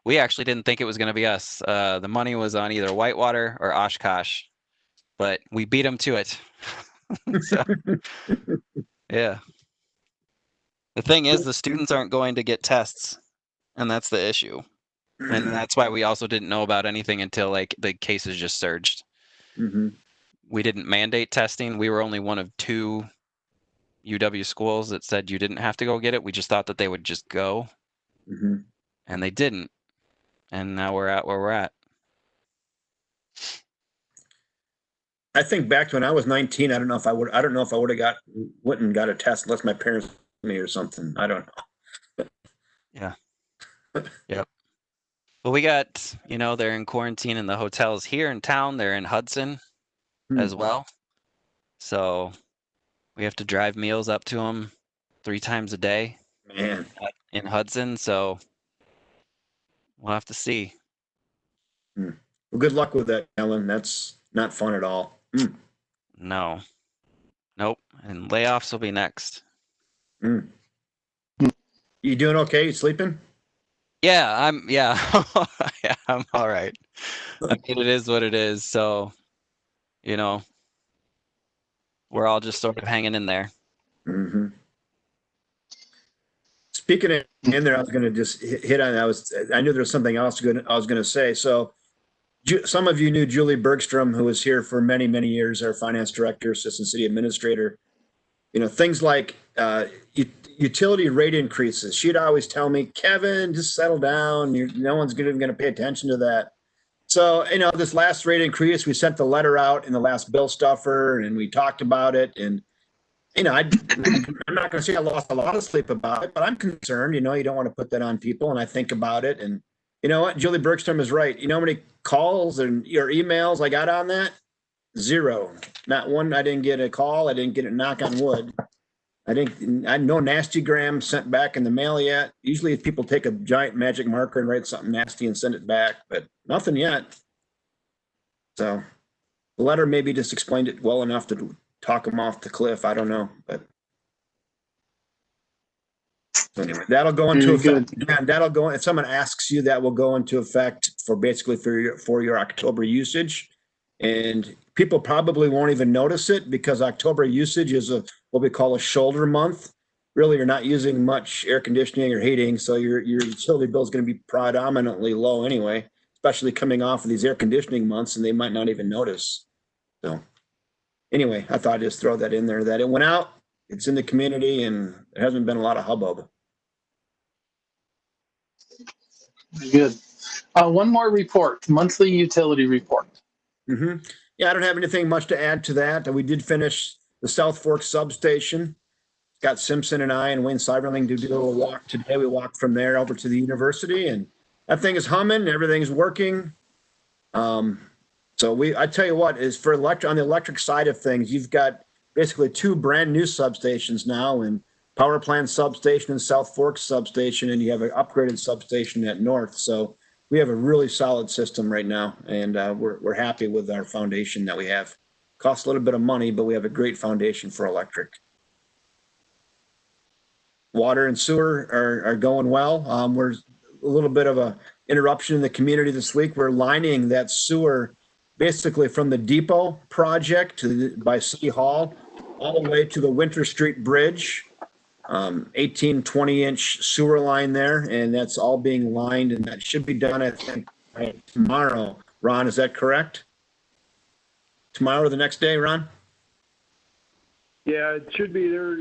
we actually didn't think it was going to be us. The money was on either Whitewater or Oshkosh, but we beat them to it. So, yeah. The thing is, the students aren't going to get tests, and that's the issue. And that's why we also didn't know about anything until like the cases just surged. We didn't mandate testing. We were only one of 2 UW schools that said you didn't have to go get it. We just thought that they would just go, and they didn't. And now we're at where we're at. I think back to when I was 19, I don't know if I would have went and got a test unless my parents told me or something. I don't know. Yeah. Yep. Well, we got, you know, they're in quarantine in the hotels here in town. They're in Hudson as well. So we have to drive meals up to them 3 times a day. Man. In Hudson. So we'll have to see. Well, good luck with that, Ellen. That's not fun at all. No. Nope. And layoffs will be next. You doing okay? You sleeping? Yeah, yeah, I'm all right. I mean, it is what it is. So, you know, we're all just sort of hanging in there. Speaking of in there, I was going to just hit on. I knew there was something else I was going to say. So, some of you knew Julie Bergstrom, who was here for many, many years, our finance director, assistant city administrator. You know, things like utility rate increases. She'd always tell me, Kevin, just settle down. No one's going to pay attention to that. So, you know, this last rate increase, we sent the letter out in the last bill stuffer, and we talked about it. And, you know, I'm not going to say I lost a lot of sleep about it, but I'm concerned. You know, you don't want to put that on people. And I think about it. And you know what? Julie Bergstrom is right. You know how many calls or emails I got on that? 0. Not one. I didn't get a call. I didn't get a knock on wood. I had no nasty gram sent back in the mail yet. Usually people take a giant magic marker and write something nasty and send it back, but nothing yet. So the letter maybe just explained it well enough to talk them off the cliff. I don't know, but anyway, that'll go into effect. And that'll go, if someone asks you, that will go into effect for basically for your October usage. And people probably won't even notice it because October usage is what we call a shoulder month. Really, you're not using much air conditioning or heating, so your utility bill is going to be predominantly low anyway, especially coming off of these air conditioning months, and they might not even notice. So anyway, I thought I'd just throw that in there, that it went out, it's in the community, and there hasn't been a lot of hubbub. Good. One more report, monthly utility report. Yeah, I don't have anything much to add to that. We did finish the South Fork substation. Scott Simpson and I and Wayne Cyberling did a little walk today. We walked from there over to the university, and that thing is humming, everything's working. So I tell you what, is for on the electric side of things, you've got basically 2 brand new substations now, and Power Plant substation and South Fork substation, and you have an upgraded substation at North. So we have a really solid system right now, and we're happy with our foundation that we have. Costs a little bit of money, but we have a great foundation for electric. Water and sewer are going well. We're a little bit of a interruption in the community this week. We're lining that sewer basically from the depot project by City Hall all the way to the Winter Street Bridge. 18, 20-inch sewer line there, and that's all being lined, and that should be done, I think, tomorrow. Ron, is that correct? Tomorrow or the next day, Ron? Yeah, it should be there.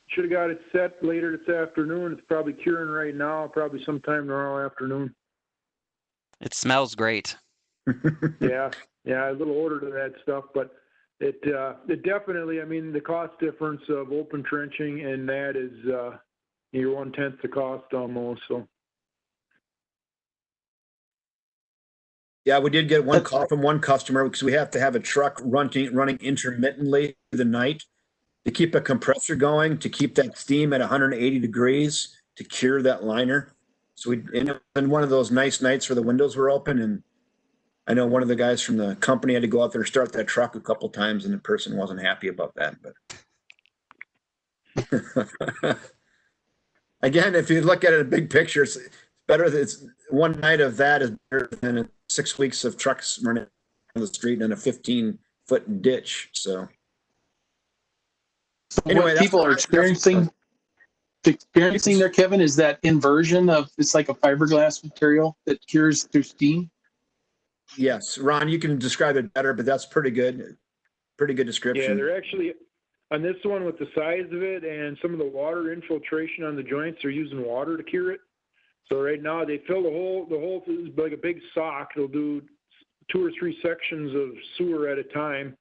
Should have got it set later this afternoon. It's probably curing right now, probably sometime tomorrow afternoon. It smells great. Yeah, a little order to that stuff, but it definitely, I mean, the cost difference of open trenching and that is you're 1/10 the cost almost. So yeah, we did get one call from one customer because we have to have a truck running intermittently through the night to keep a compressor going, to keep that steam at 180 degrees to cure that liner. So we ended up in one of those nice nights where the windows were open, and I know one of the guys from the company had to go out there and start that truck a couple times, and the person wasn't happy about that. But again, if you look at it in big picture, it's better that it's one night of that is better than 6 weeks of trucks running on the street in a 15-foot ditch. So anyway, what people are experiencing there, Kevin, is that inversion of, it's like a fiberglass material that cures through steam. Yes, Ron, you can describe it better, but that's pretty good. Pretty good description. yeah, they're actually on this one with the size of it and some of the water infiltration on the joints. They're using water to cure it. So right now they fill the hole is like a big sock. They'll do 2 or 3 sections of sewer at a time.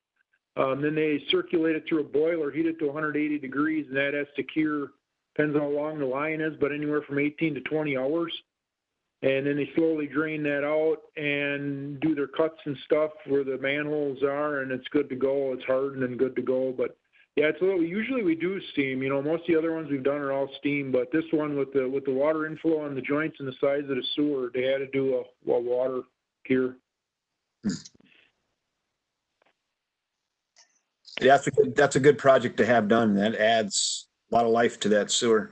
Then they circulate it through a boiler, heat it to 180 degrees, and that has to cure. Depends on how long the line is, but anywhere from 18 to 20 hours. And then they slowly drain that out and do their cuts and stuff where the manholes are, and it's good to go. It's hardened and good to go. But yeah, it's a little. Usually we do steam. You know, most of the other ones we've done are all steam, but this one with the water inflow on the joints and the size of the sewer, they had to do a water cure. Yeah, that's a good project to have done. That adds a lot of life to that sewer.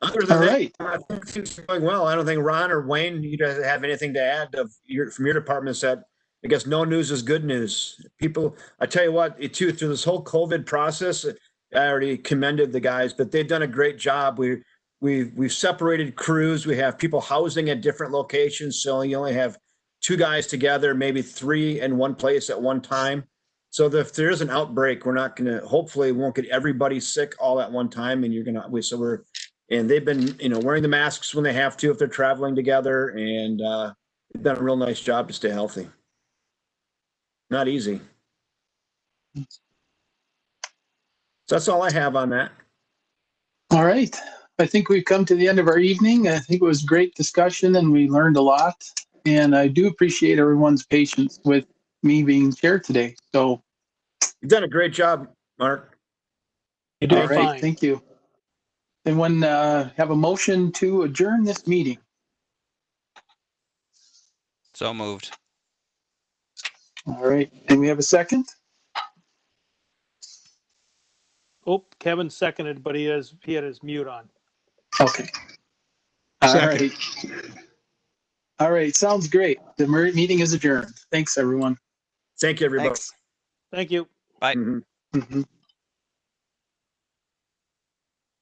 Other than that, I think things are going well. I don't think Ron or Wayne, you guys have anything to add from your departments that I guess no news is good news. People, I tell you what, through this whole COVID process, I already commended the guys, but they've done a great job. We've separated crews. We have people housing at different locations, so you only have 2 guys together, maybe 3 in one place at one time. So if there is an outbreak, we're not going to. Hopefully, we won't get everybody sick all at one time, and and they've been, wearing the masks when they have to if they're traveling together, and they've done a real nice job to stay healthy. Not easy. So that's all I have on that. All right. I think we've come to the end of our evening. I think it was great discussion and we learned a lot. And I do appreciate everyone's patience with me being chair today. So you've done a great job, Mark. You did fine. Thank you. Anyone have a motion to adjourn this meeting? So moved. All right. And we have a second? Oh, Kevin seconded, but he had his mute on. Okay. All right. All right. Sounds great. The meeting is adjourned. Thanks, everyone. Thank you, everybody. Thanks. Thank you. Bye. Mm-hmm.